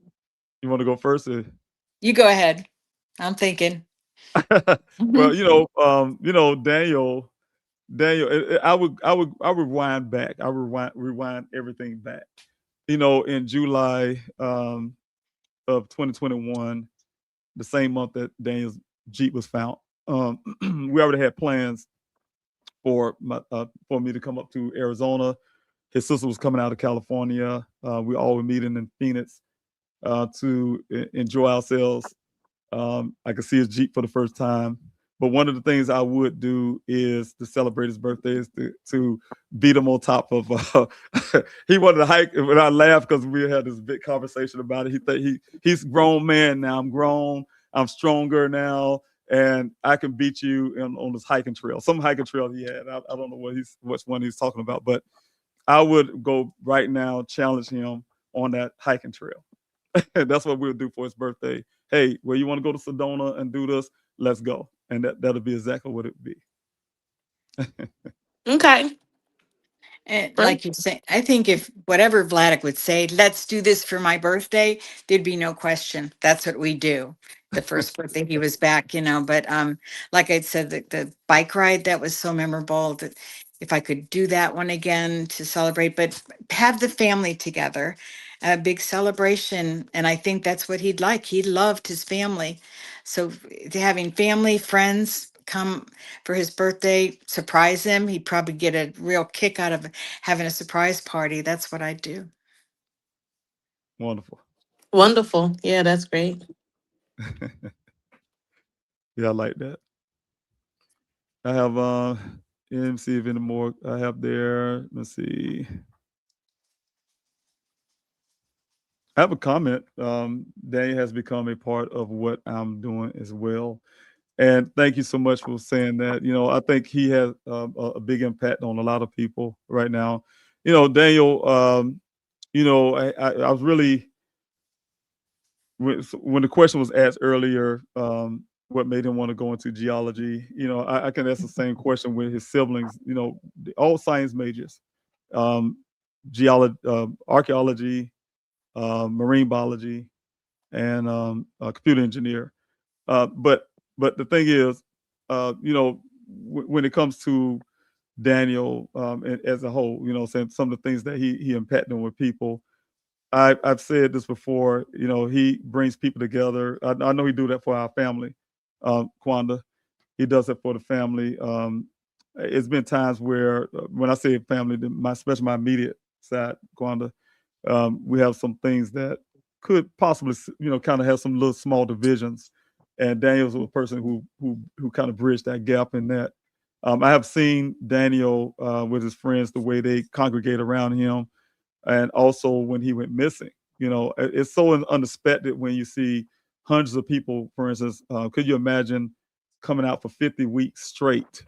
You want to go first? You go ahead. I'm thinking. Well, Daniel, I would rewind back. I would rewind everything back. In July of 2021, the same month that Daniel's Jeep was found, we already had plans for me to come up to Arizona. His sister was coming out of California. We all were meeting in Phoenix to enjoy ourselves. I could see his Jeep for the first time. But one of the things I would do is to celebrate his birthday is to beat him on top of. He wanted to hike, and I laughed because we had this big conversation about it. He's a grown man now. I'm grown. I'm stronger now, and I can beat you on this hiking trail. Some hiking trail he had. I don't know which one he's talking about, but I would go right now, challenge him on that hiking trail. That's what we'll do for his birthday. Hey, well, you want to go to Sedona and do this? Let's go. And that'll be exactly what it would be. Okay. And Right. like you say, I think if whatever Vladik would say, let's do this for my birthday, there'd be no question. That's what we do. The first birthday he was back, But like I said, the bike ride that was so memorable that if I could do that one again to celebrate, but have the family together, a big celebration. And I think that's what he'd like. He loved his family. So having family, friends come for his birthday, surprise him. He'd probably get a real kick out of having a surprise party. That's what I do. Wonderful. Wonderful. Yeah, that's great. Yeah, I like that. I have let me see if any more I have there. Let's see. I have a comment. Daniel has become a part of what I'm doing as well. And thank you so much for saying that. I think he has a big impact on a lot of people right now. Daniel, I was really, when the question was asked earlier, what made him want to go into geology, I can ask the same question with his siblings, all science majors, geology, archaeology, marine biology, and computer engineer. But the thing is, when it comes to Daniel as a whole, saying some of the things that he impacted on with people. I've said this before. He brings people together. I know he do that for our family, Kwanda. He does it for the family. It's been times where, when I say family, especially my immediate side, Kwanda, we have some things that could possibly, kind of have some little small divisions. And Daniel's a person who kind of bridged that gap in that. I have seen Daniel with his friends, the way they congregate around him, and also when he went missing. It's so unexpected when you see hundreds of people, for instance. Could you imagine coming out for 50 weeks straight,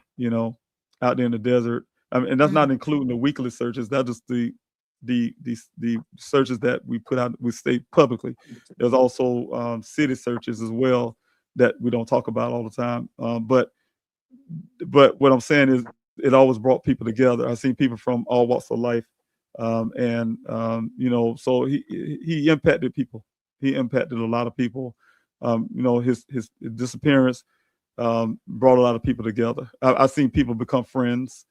out there in the desert? I mean, and that's not including the weekly searches. That's just the searches that we put out, we state publicly. There's also city searches as well that we don't talk about all the time. But what I'm saying is, it always brought people together. I've seen people from all walks of life, so he impacted people. He impacted a lot of people. His disappearance brought a lot of people together. I've seen people become friends.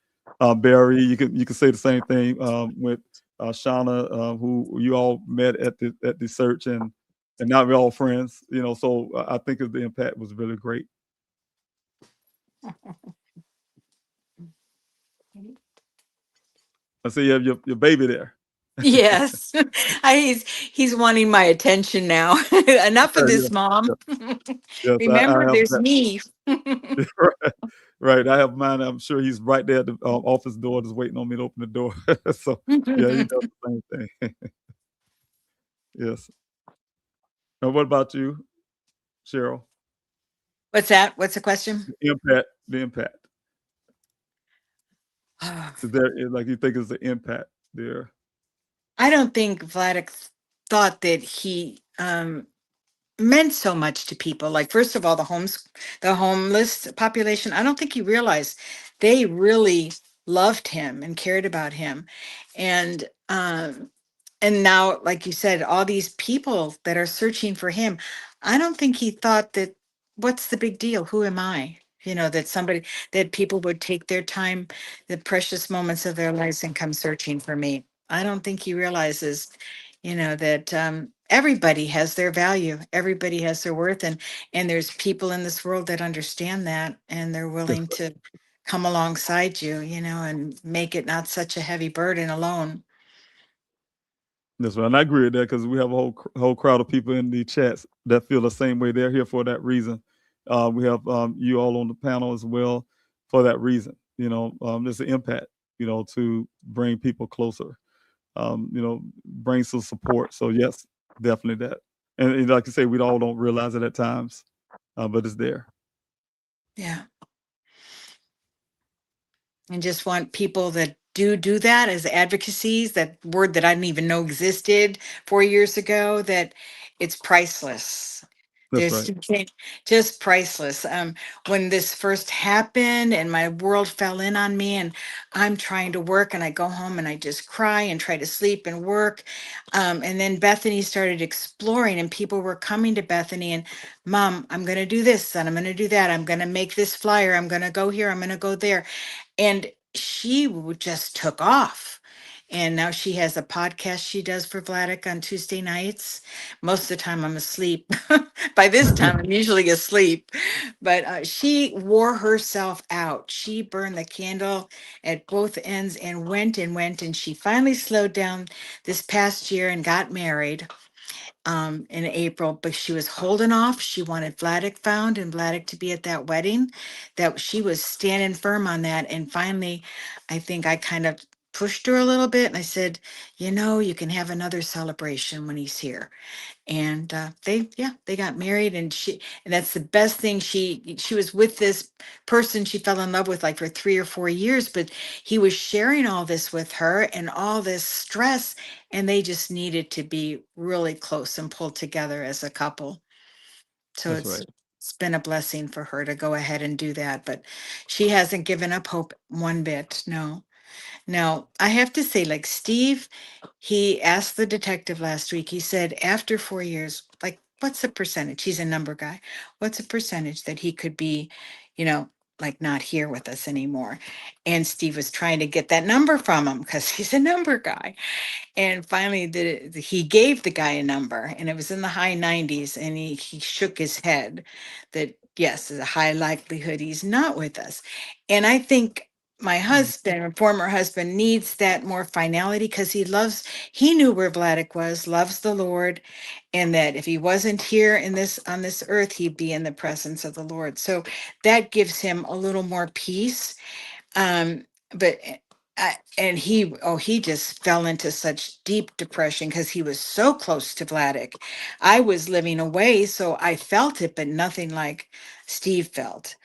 Barry, you can say the same thing with Shauna, who you all met at the search, and now we're all friends. So I think the impact was really great. I see you have your baby there. Yes. He's wanting my attention now. Enough of Yeah, this, Mom. yes, I Remember, have there's that. me. Right, right. I have mine. I'm sure he's right there at the office door, just waiting on me to open the door. So yeah, he does the same thing. Yes. And what about you, Cheryl? What's that? What's the question? The impact. The impact. Is there like you think is the impact there? I don't think Vladik thought that he meant so much to people. Like, first of all, the homeless population, I don't think he realized they really loved him and cared about him. And and now, like you said, all these people that are searching for him, I don't think he thought that, what's the big deal? Who am I? That that people would take their time, the precious moments of their lives, and come searching for me. I don't think he realizes, that everybody has their value, everybody has their worth, and there's people in this world that understand that, and they're That's willing to come alongside you, and make it not such a heavy burden alone. That's right. And I agree with that because we have a whole crowd of people in the chats that feel the same way. They're here for that reason. We have you all on the panel as well for that reason. There's an impact. To bring people closer. Bring some support. So yes, definitely that. And like you say, we all don't realize it at times, but it's there. Yeah. And just want people that do that as advocacies, that word that I didn't even know existed 4 years ago, that it's priceless. That's There's right. something just priceless. When this first happened and my world fell in on me, and I'm trying to work, and I go home and I just cry and try to sleep and work. And then Bethany started exploring, and people were coming to Bethany and, Mom, I'm going to do this and I'm going to do that. I'm going to make this flyer. I'm going to go here. I'm going to go there. And just took off. And now she has a podcast she does for Vladik on Tuesday nights. Most of the time I'm asleep. By this time, I'm usually asleep. But she wore herself out. She burned the candle at both ends and went and went. And she finally slowed down this past year and got married in April, but she was holding off. She wanted Vladik found and Vladik to be at that wedding. That she was standing firm on that. And finally, I think I kind of pushed her a little bit, and I said, you can have another celebration when he's here. And they got married, and that's the best thing. She was with this person she fell in love with like for 3 or 4 years, but he was sharing all this with her and all this stress, and they just needed to be really close and pulled together as a couple. So That's it's right. it's been a blessing for her to go ahead and do that, but she hasn't given up hope one bit. No. Now, I have to say, like Steve, he asked the detective last week, he said, after 4 years, like, what's the percentage? He's a number guy. What's a percentage that he could be, you know, like not here with us anymore? And Steve was trying to get that number from him because he's a number guy. And finally, he gave the guy a number, and it was in the high 90s. And he shook his head that, yes, there's a high likelihood he's not with us. And I think my Mm. husband, former husband, needs that more finality because he knew where Vladik was, loves the Lord, and that if he wasn't here on this earth, he'd be in the presence of the Lord. So that gives him a little more peace. But and he just fell into such deep depression because he was so close to Vladik. I was living away, so I felt it, but nothing like Steve felt.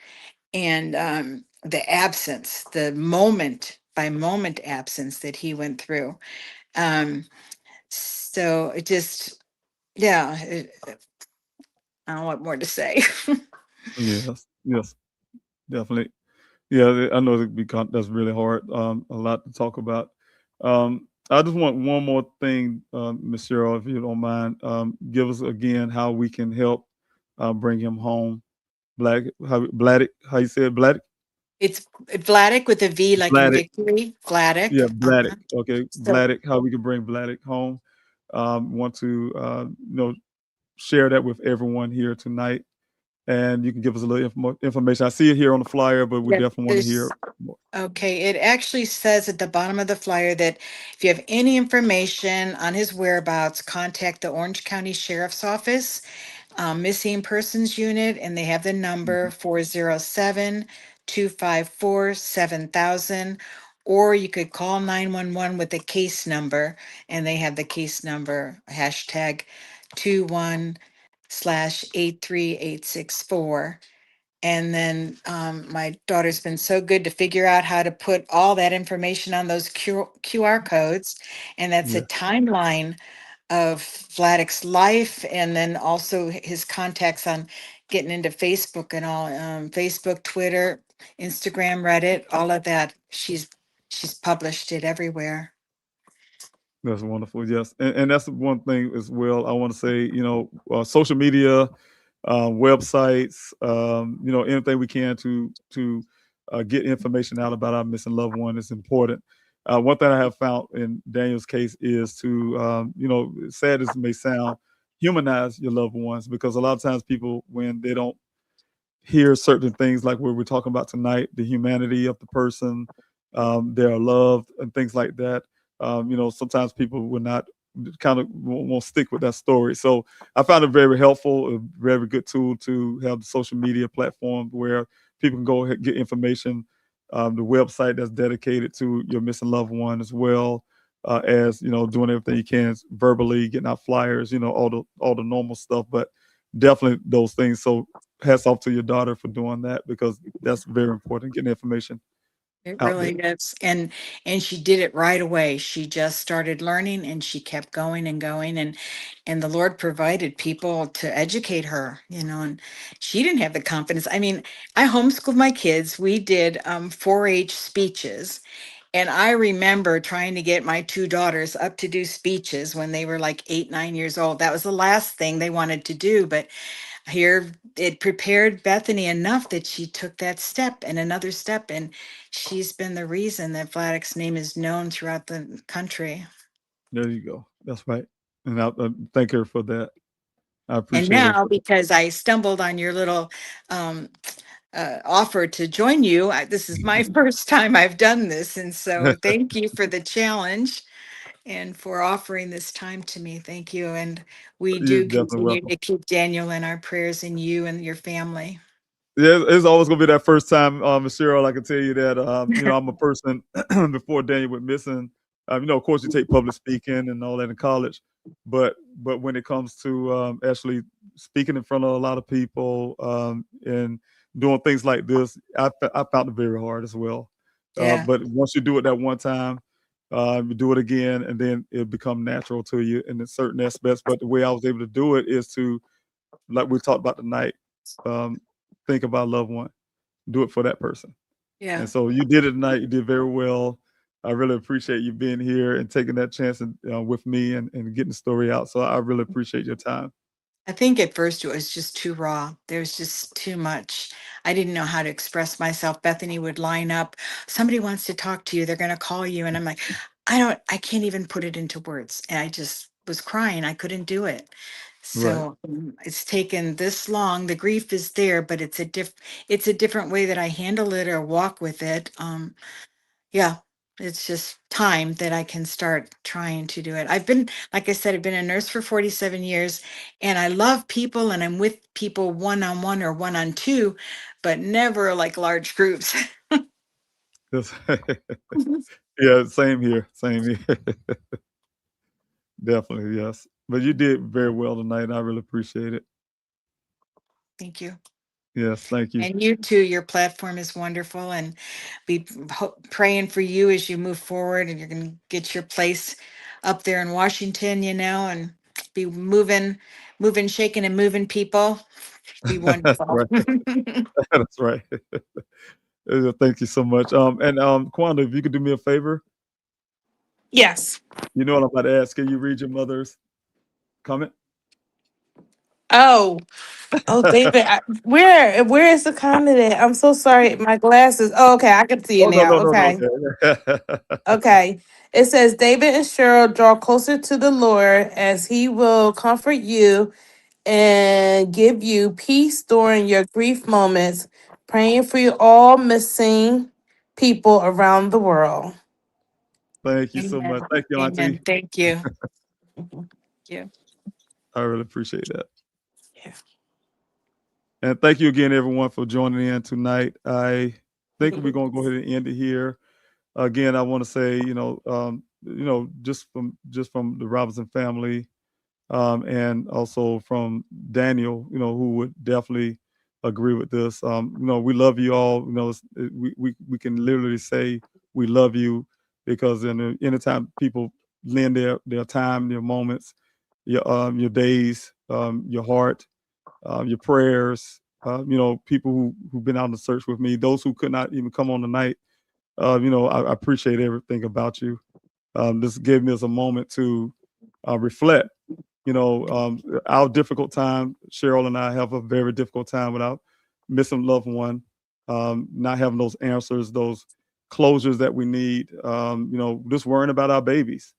And the absence, the moment by moment absence that he went through. So it just, yeah, I don't know what more to say. Yes. Yes. Definitely. Yeah, I know that's really hard. A lot to talk about. I just want one more thing, Ms. Cheryl, if you don't mind. Give us again how we can help bring him home. Vladik, how you say it? Vladik? It's Vladik with a V, like in Vladik. victory. Vladik. Yeah, Vladik. Okay, So Vladik. How we can bring Vladik home? Want to share that with everyone here tonight, and you can give us a little information. I see it here on the flyer, but we Yep, definitely want to hear there's more. okay. It actually says at the bottom of the flyer that if you have any information on his whereabouts, contact the Orange County Sheriff's Office, Missing Persons Unit, and they have the number 407-254-7000. Or you could call 911 with the case number, and they have the case number hashtag 21/83864. And then my daughter's been so good to figure out how to put all that information on those QR codes. And that's a Yeah, timeline of Vladek's life and then also his contacts on getting into Facebook and all, Facebook, Twitter, Instagram, Reddit, all of that. She's published it everywhere. that's wonderful. Yes, and that's one thing as well. I want to say, social media, websites, anything we can to get information out about our missing loved one is important. One thing I have found in Daniel's case is to, sad as it may sound, humanize your loved ones, because a lot of times people, when they don't hear certain things like what we're talking about tonight, the humanity of the person, their love and things like that. Sometimes people will not kind of won't stick with that story. So I found it very helpful, a very good tool to have the social media platform where people can go ahead and get information. The website that's dedicated to your missing loved one, as well as doing everything you can verbally, getting out flyers, all the normal stuff, but definitely those things. So hats off to your daughter for doing that, because that's very important, getting information It out really there. is. And she did it right away. She just started learning and she kept going and going, and the Lord provided people to educate her, and she didn't have the confidence. I mean, I homeschooled my kids. We did 4-H speeches. And I remember trying to get my two daughters up to do speeches when they were like 8, 9 years old. That was the last thing they wanted to do. But here it prepared Bethany enough that she took that step and another step, and she's been the reason that Vladek's name is known throughout the country. There you go. That's right. And I thank her for that. I And appreciate her now, for that. because I stumbled on your little um, offer to join you, this is my first time I've done this, and so thank you for the challenge and for offering this time to me. Thank you, and we You're do definitely continue welcome. to keep Daniel in our prayers, and you and your family. Yeah, it's always gonna be that first time, Cheryl. I can tell you that. I'm a person before Daniel went missing. Of course, you take public speaking and all that in college, but when it comes to actually speaking in front of a lot of people, and doing things like this, I found it very hard as well. Yeah, But once you do it that one time, you do it again, and then it become natural to you in certain aspects. But the way I was able to do it is to, like we talked about tonight, um, think about a loved one, do it for that person. yeah. And so you did it tonight. You did very well. I really appreciate you being here and taking that chance and, with me, and getting the story out. So I really appreciate your time. I think at first it was just too raw. There was just too much. I didn't know how to express myself. Bethany would line up. Somebody wants to talk to you. They're going to call you. And I'm like, I can't even put it into words. And I just was crying. I couldn't do it. Right. So it's taken this long. The grief is there, but it's a different way that I handle it or walk with it. Yeah, it's just time that I can start trying to do it. Like I said, I've been a nurse for 47 years, and I love people and I'm with people one on one or one on two, but never like large groups. Yes. Yeah, same here. Same here. Definitely, yes. But you did very well tonight, and I really appreciate it. Thank you. Yes, thank you. And you too, your platform is wonderful, and be praying for you as you move forward and you're going to get your place up there in Washington, and be moving, shaking and moving people. Be That's wonderful. right. That's right. Thank you so much. And Kwanda, if you could do me a favor, Yes. you know what I'm about to ask. Can you read your mother's comment? Oh, oh, David, where is the comment at? I'm so sorry. My glasses. Oh, okay, I can see it Oh, no, now. no, no, no. Okay. Okay. Okay. It says David and Cheryl draw closer to the Lord as he will comfort you and give you peace during your grief moments. Praying for you all missing people around the world. Thank you so much. Amen. Thank you, Amen. Auntie. Thank you. Thank you. I really appreciate that. Yeah. And thank you again, everyone, for joining in tonight. I think we're going to go ahead and end it here. Again, I want to say, just from the Robinson family, and also from Daniel, who would definitely agree with this. We love you all. We can literally say we love you because anytime people lend their time, their moments, your days, your heart, your prayers. People who've been out on the search with me, those who could not even come on tonight. I appreciate everything about you. This gave me as a moment to reflect. Our difficult time. Cheryl and I have a very difficult time without missing loved one, not having those answers, those closures that we need. Just worrying about our babies,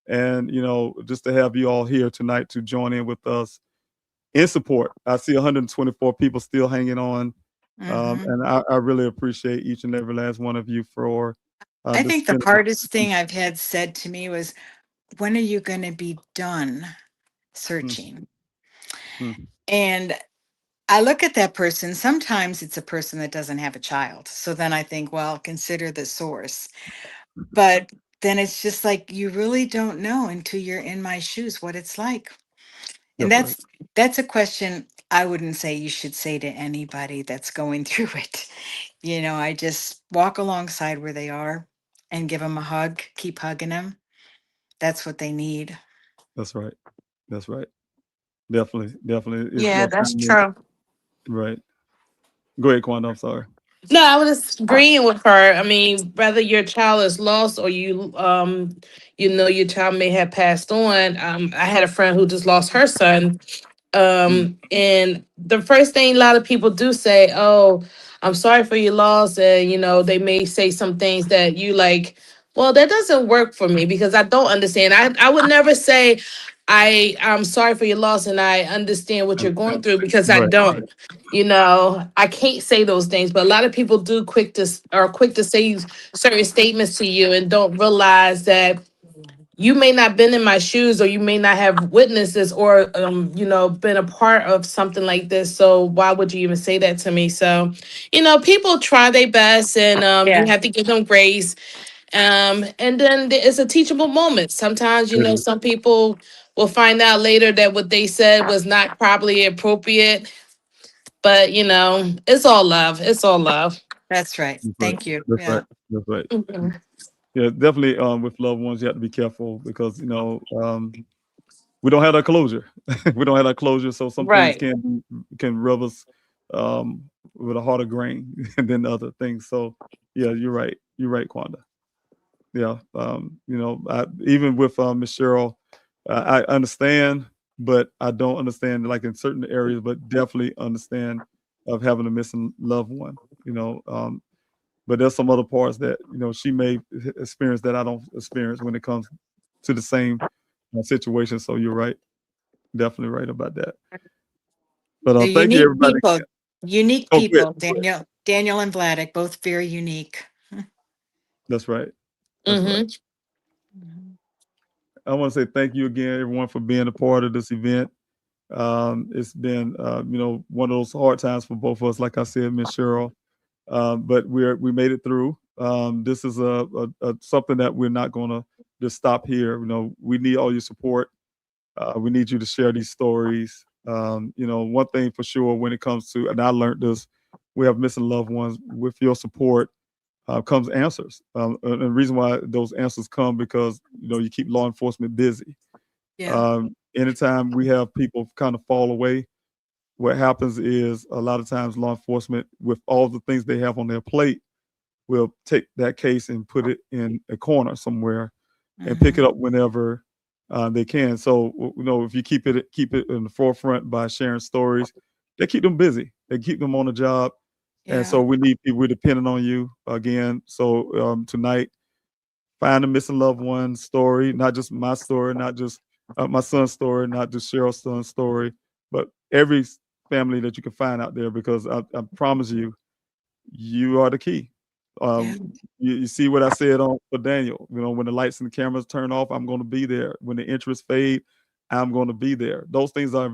and just to have you all here tonight to join in with us in support. I see 124 people still hanging on, Mhm. and I really appreciate each and every last one of you for I this. think the hardest thing I've had said to me was, when are you going to be done Mm, searching? mm. And I look at that person. Sometimes it's a person that doesn't have a child. So then I think, well, consider the source. But then it's just like, you really don't know until you're in my shoes what it's like. And That's right. that's a question I wouldn't say you should say to anybody that's going through it. I just walk alongside where they are and give them a hug, keep hugging them. That's what they need. That's right. That's right. Definitely. Definitely. It's Yeah, your that's family. true. Right. Go ahead, Quanda. I'm sorry. No, I was just agreeing with her. I mean, whether your child is lost or your child may have passed on. I had a friend who just lost her son. Mm, And the first thing a lot of people do say, "Oh, I'm sorry for your loss," and they may say some things that you like. Well, that doesn't work for me because I don't understand. I would never say I'm sorry for your loss and I understand what you're going through because I right. don't. I can't say those things, but a lot of people do quick to say certain statements to you and don't realize that you may not been in my shoes or you may not have witnessed this or been a part of something like this, so why would you even say that to me? So people try their best, and you Yeah, have to give them grace, and then it's a teachable moment. Sometimes It is. some people will find out later that what they said was not probably appropriate, but it's all love. It's all love. that's right. That's right. Thank you. That's right. Yeah. That's right. Mhm. Yeah, definitely. With loved ones, you have to be careful because we don't have that closure. We don't have that closure, so some things Right. can rub us with a harder grain than other things. So yeah, you're right. You're right, Quanda. Yeah. Even with Miss Cheryl, I understand, but I don't understand like in certain areas, but definitely understand of having a missing loved one. You know, but there's some other parts that she may experience that I don't experience when it comes to the same situation. So you're right, definitely right about that. But They're thank you, unique everybody. people. Unique Oh, good. people. Daniel and Vladek, both very unique. That's right. That's right. Hmm. Mhm. I want to say thank you again, everyone, for being a part of this event. It's been, one of those hard times for both of us, like I said, Miss Cheryl. But we made it through. This is a something that we're not going to just stop here. We need all your support. We need you to share these stories. One thing for sure when it comes to, and I learned this, we have missing loved ones. With your support comes answers. And the reason why those answers come because you keep law enforcement busy. Yeah. Anytime we have people kind of fall away, what happens is a lot of times law enforcement, with all the things they have on their plate, will take that case and put it in a corner somewhere and pick it Mhm. up whenever they can. So if you keep it in the forefront by sharing stories, they keep them busy. They keep them on the job, and so Yeah. we need people. We're depending on you again. So tonight, find a missing loved one story, not just my story, not just my son's story, not just Cheryl's son's story, but every family that you can find out there, because I promise you, you are the key. Yeah. You see what I said on for Daniel. When the lights and the cameras turn off, I'm going to be there. When the interest fade, I'm going to be there. Those things are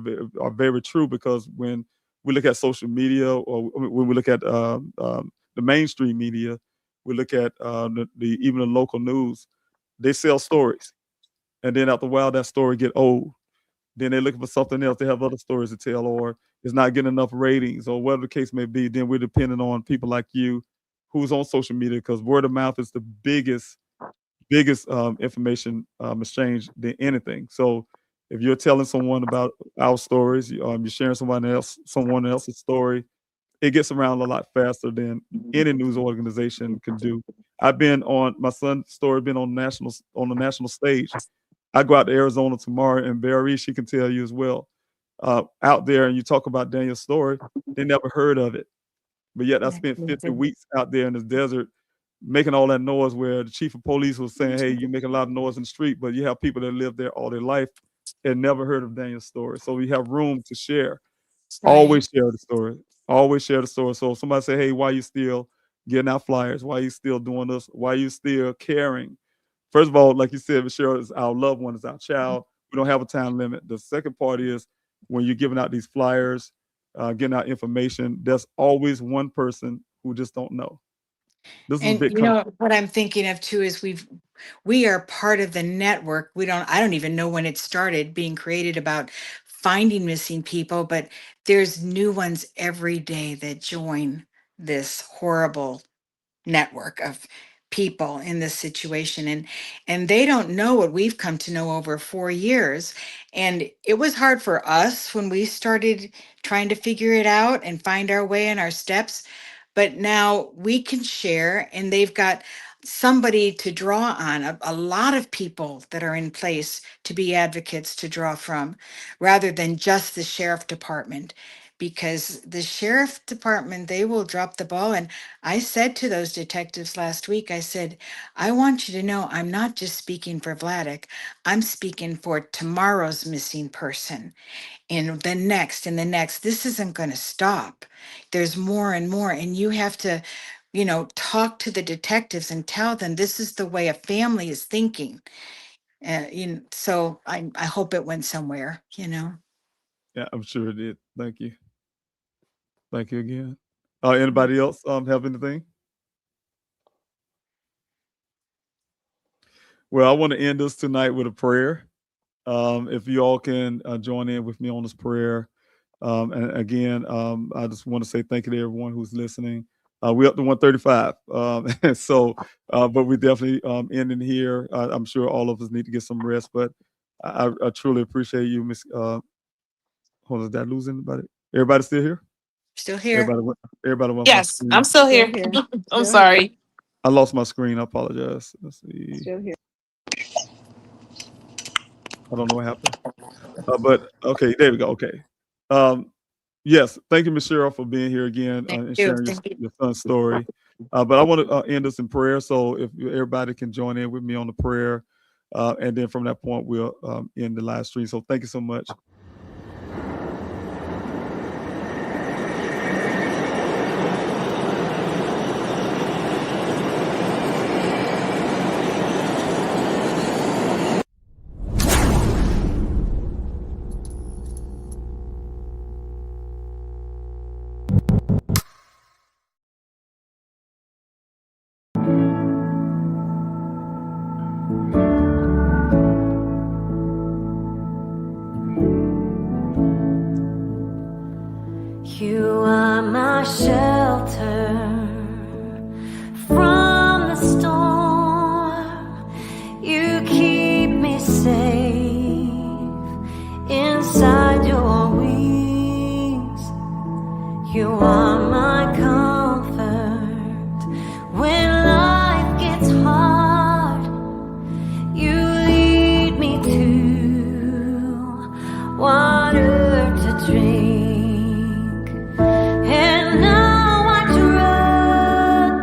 very true, because when we look at social media, or when we look at the mainstream media, we look at even the local news. They sell stories, and then after a while, that story get old. Then they're looking for something else. They have other stories to tell, or it's not getting enough ratings, or whatever the case may be. Then we're depending on people like you, who's on social media, because word of mouth is the biggest information exchange than anything. So if you're telling someone about our stories, you're sharing someone else's story, it gets around a lot faster than any news organization can do. My son's story been on the national stage. I go out to Arizona tomorrow, and Barry, she can tell you as well. Out there, and you talk about Daniel's story, they never heard of it. But yet I spent 50 weeks out there in the desert making all that noise, where the chief of police was saying, hey, you're making a lot of noise in the street, but you have people that live there all their life and never heard of Daniel's story. So we have room to share. Right. Always share the story. Always share the story. So if somebody say, hey, why you still getting out flyers? Why you still doing this? Why you still caring? First of all, like you said, Michelle, is our loved one, is our child. We don't have a time limit. The second part is, when you're giving out these flyers, getting out information, there's always one person who just don't know. This is a And big country. what I'm thinking of too is we are part of the network. I don't even know when it started being created about finding missing people, but there's new ones every day that join this horrible network of people in this situation, and they don't know what we've come to know over 4 years. And it was hard for us when we started trying to figure it out and find our way and our steps, but now we can share, and they've got somebody to draw on, a lot of people that are in place to be advocates to draw from, rather than just the sheriff department, because the sheriff department, they will drop the ball. And I said to those detectives last week, I said, I want you to know I'm not just speaking for Vladik, I'm speaking for tomorrow's missing person, and the next and the next. This isn't going to stop. There's more and more. And you have to, talk to the detectives and tell them this is the way a family is thinking. So I hope it went somewhere. Yeah, I'm sure it did. Thank you. Thank you again. Anybody else have anything? Well, I want to end this tonight with a prayer. If you all can join in with me on this prayer. And again, I just want to say thank you to everyone who's listening. We're up to 135. And so, but we definitely ending here. I'm sure all of us need to get some rest, but I truly appreciate you, Miss. Hold on, did I lose anybody? Everybody still here? Still here. Everybody went off my Yes, screen. I'm still here. I'm sorry. I lost my screen. I apologize. Let's see. Still here. I don't know what happened. But okay, there we go. Okay. Yes, thank you, Ms. Cheryl, for being here again and sharing your son's story. But I want to end this in prayer. So if everybody can join in with me on the prayer, and then from that point, we'll end the live stream. So thank you so much. You are my shelter from the storm. You keep me safe inside your wings. You are my comfort when life gets hard. You lead me to water to drink. And now I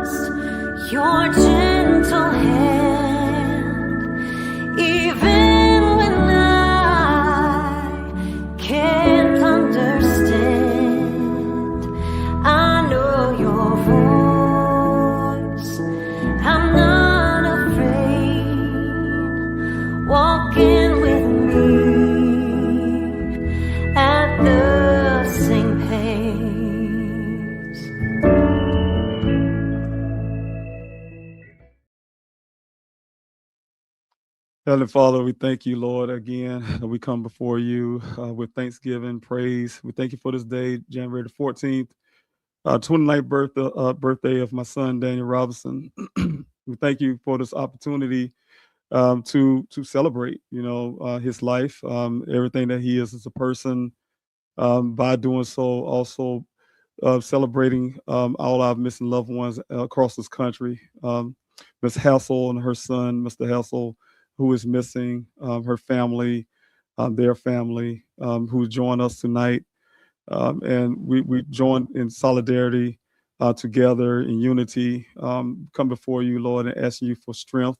trust your gentle hand, even when I can't understand. Heavenly Father, we thank you, Lord, again. We come before you with thanksgiving, praise. We thank you for this day, January the 14th, 29th birthday of my son, Daniel Robinson. We thank you for this opportunity to celebrate, his life, everything that he is as a person. By doing so, also celebrating all our missing loved ones across this country. Ms. Hassel and her son, Mr. Hassel, who is missing, her family, their family, who joined us tonight. And we join in solidarity together in unity. Come before you, Lord, and ask you for strength,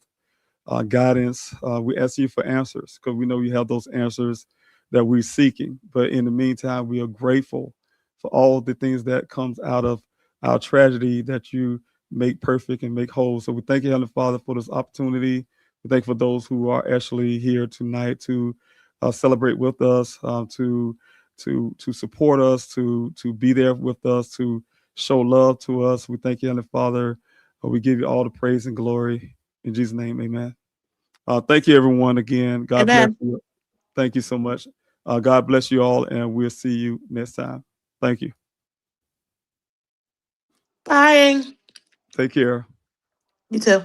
guidance. We ask you for answers because we know you have those answers that we're seeking. But in the meantime, we are grateful for all the things that comes out of our tragedy that you make perfect and make whole. So we thank you, Heavenly Father, for this opportunity. We thank you for those who are actually here tonight to celebrate with us, to support us, to be there with us, to show love to us. We thank you, Heavenly Father. We give you all the praise and glory. In Jesus' name, amen. Thank you, everyone, again. God bless Amen. you. Thank you so much. God bless you all, and we'll see you next time. Thank you. Bye. Take care. You too.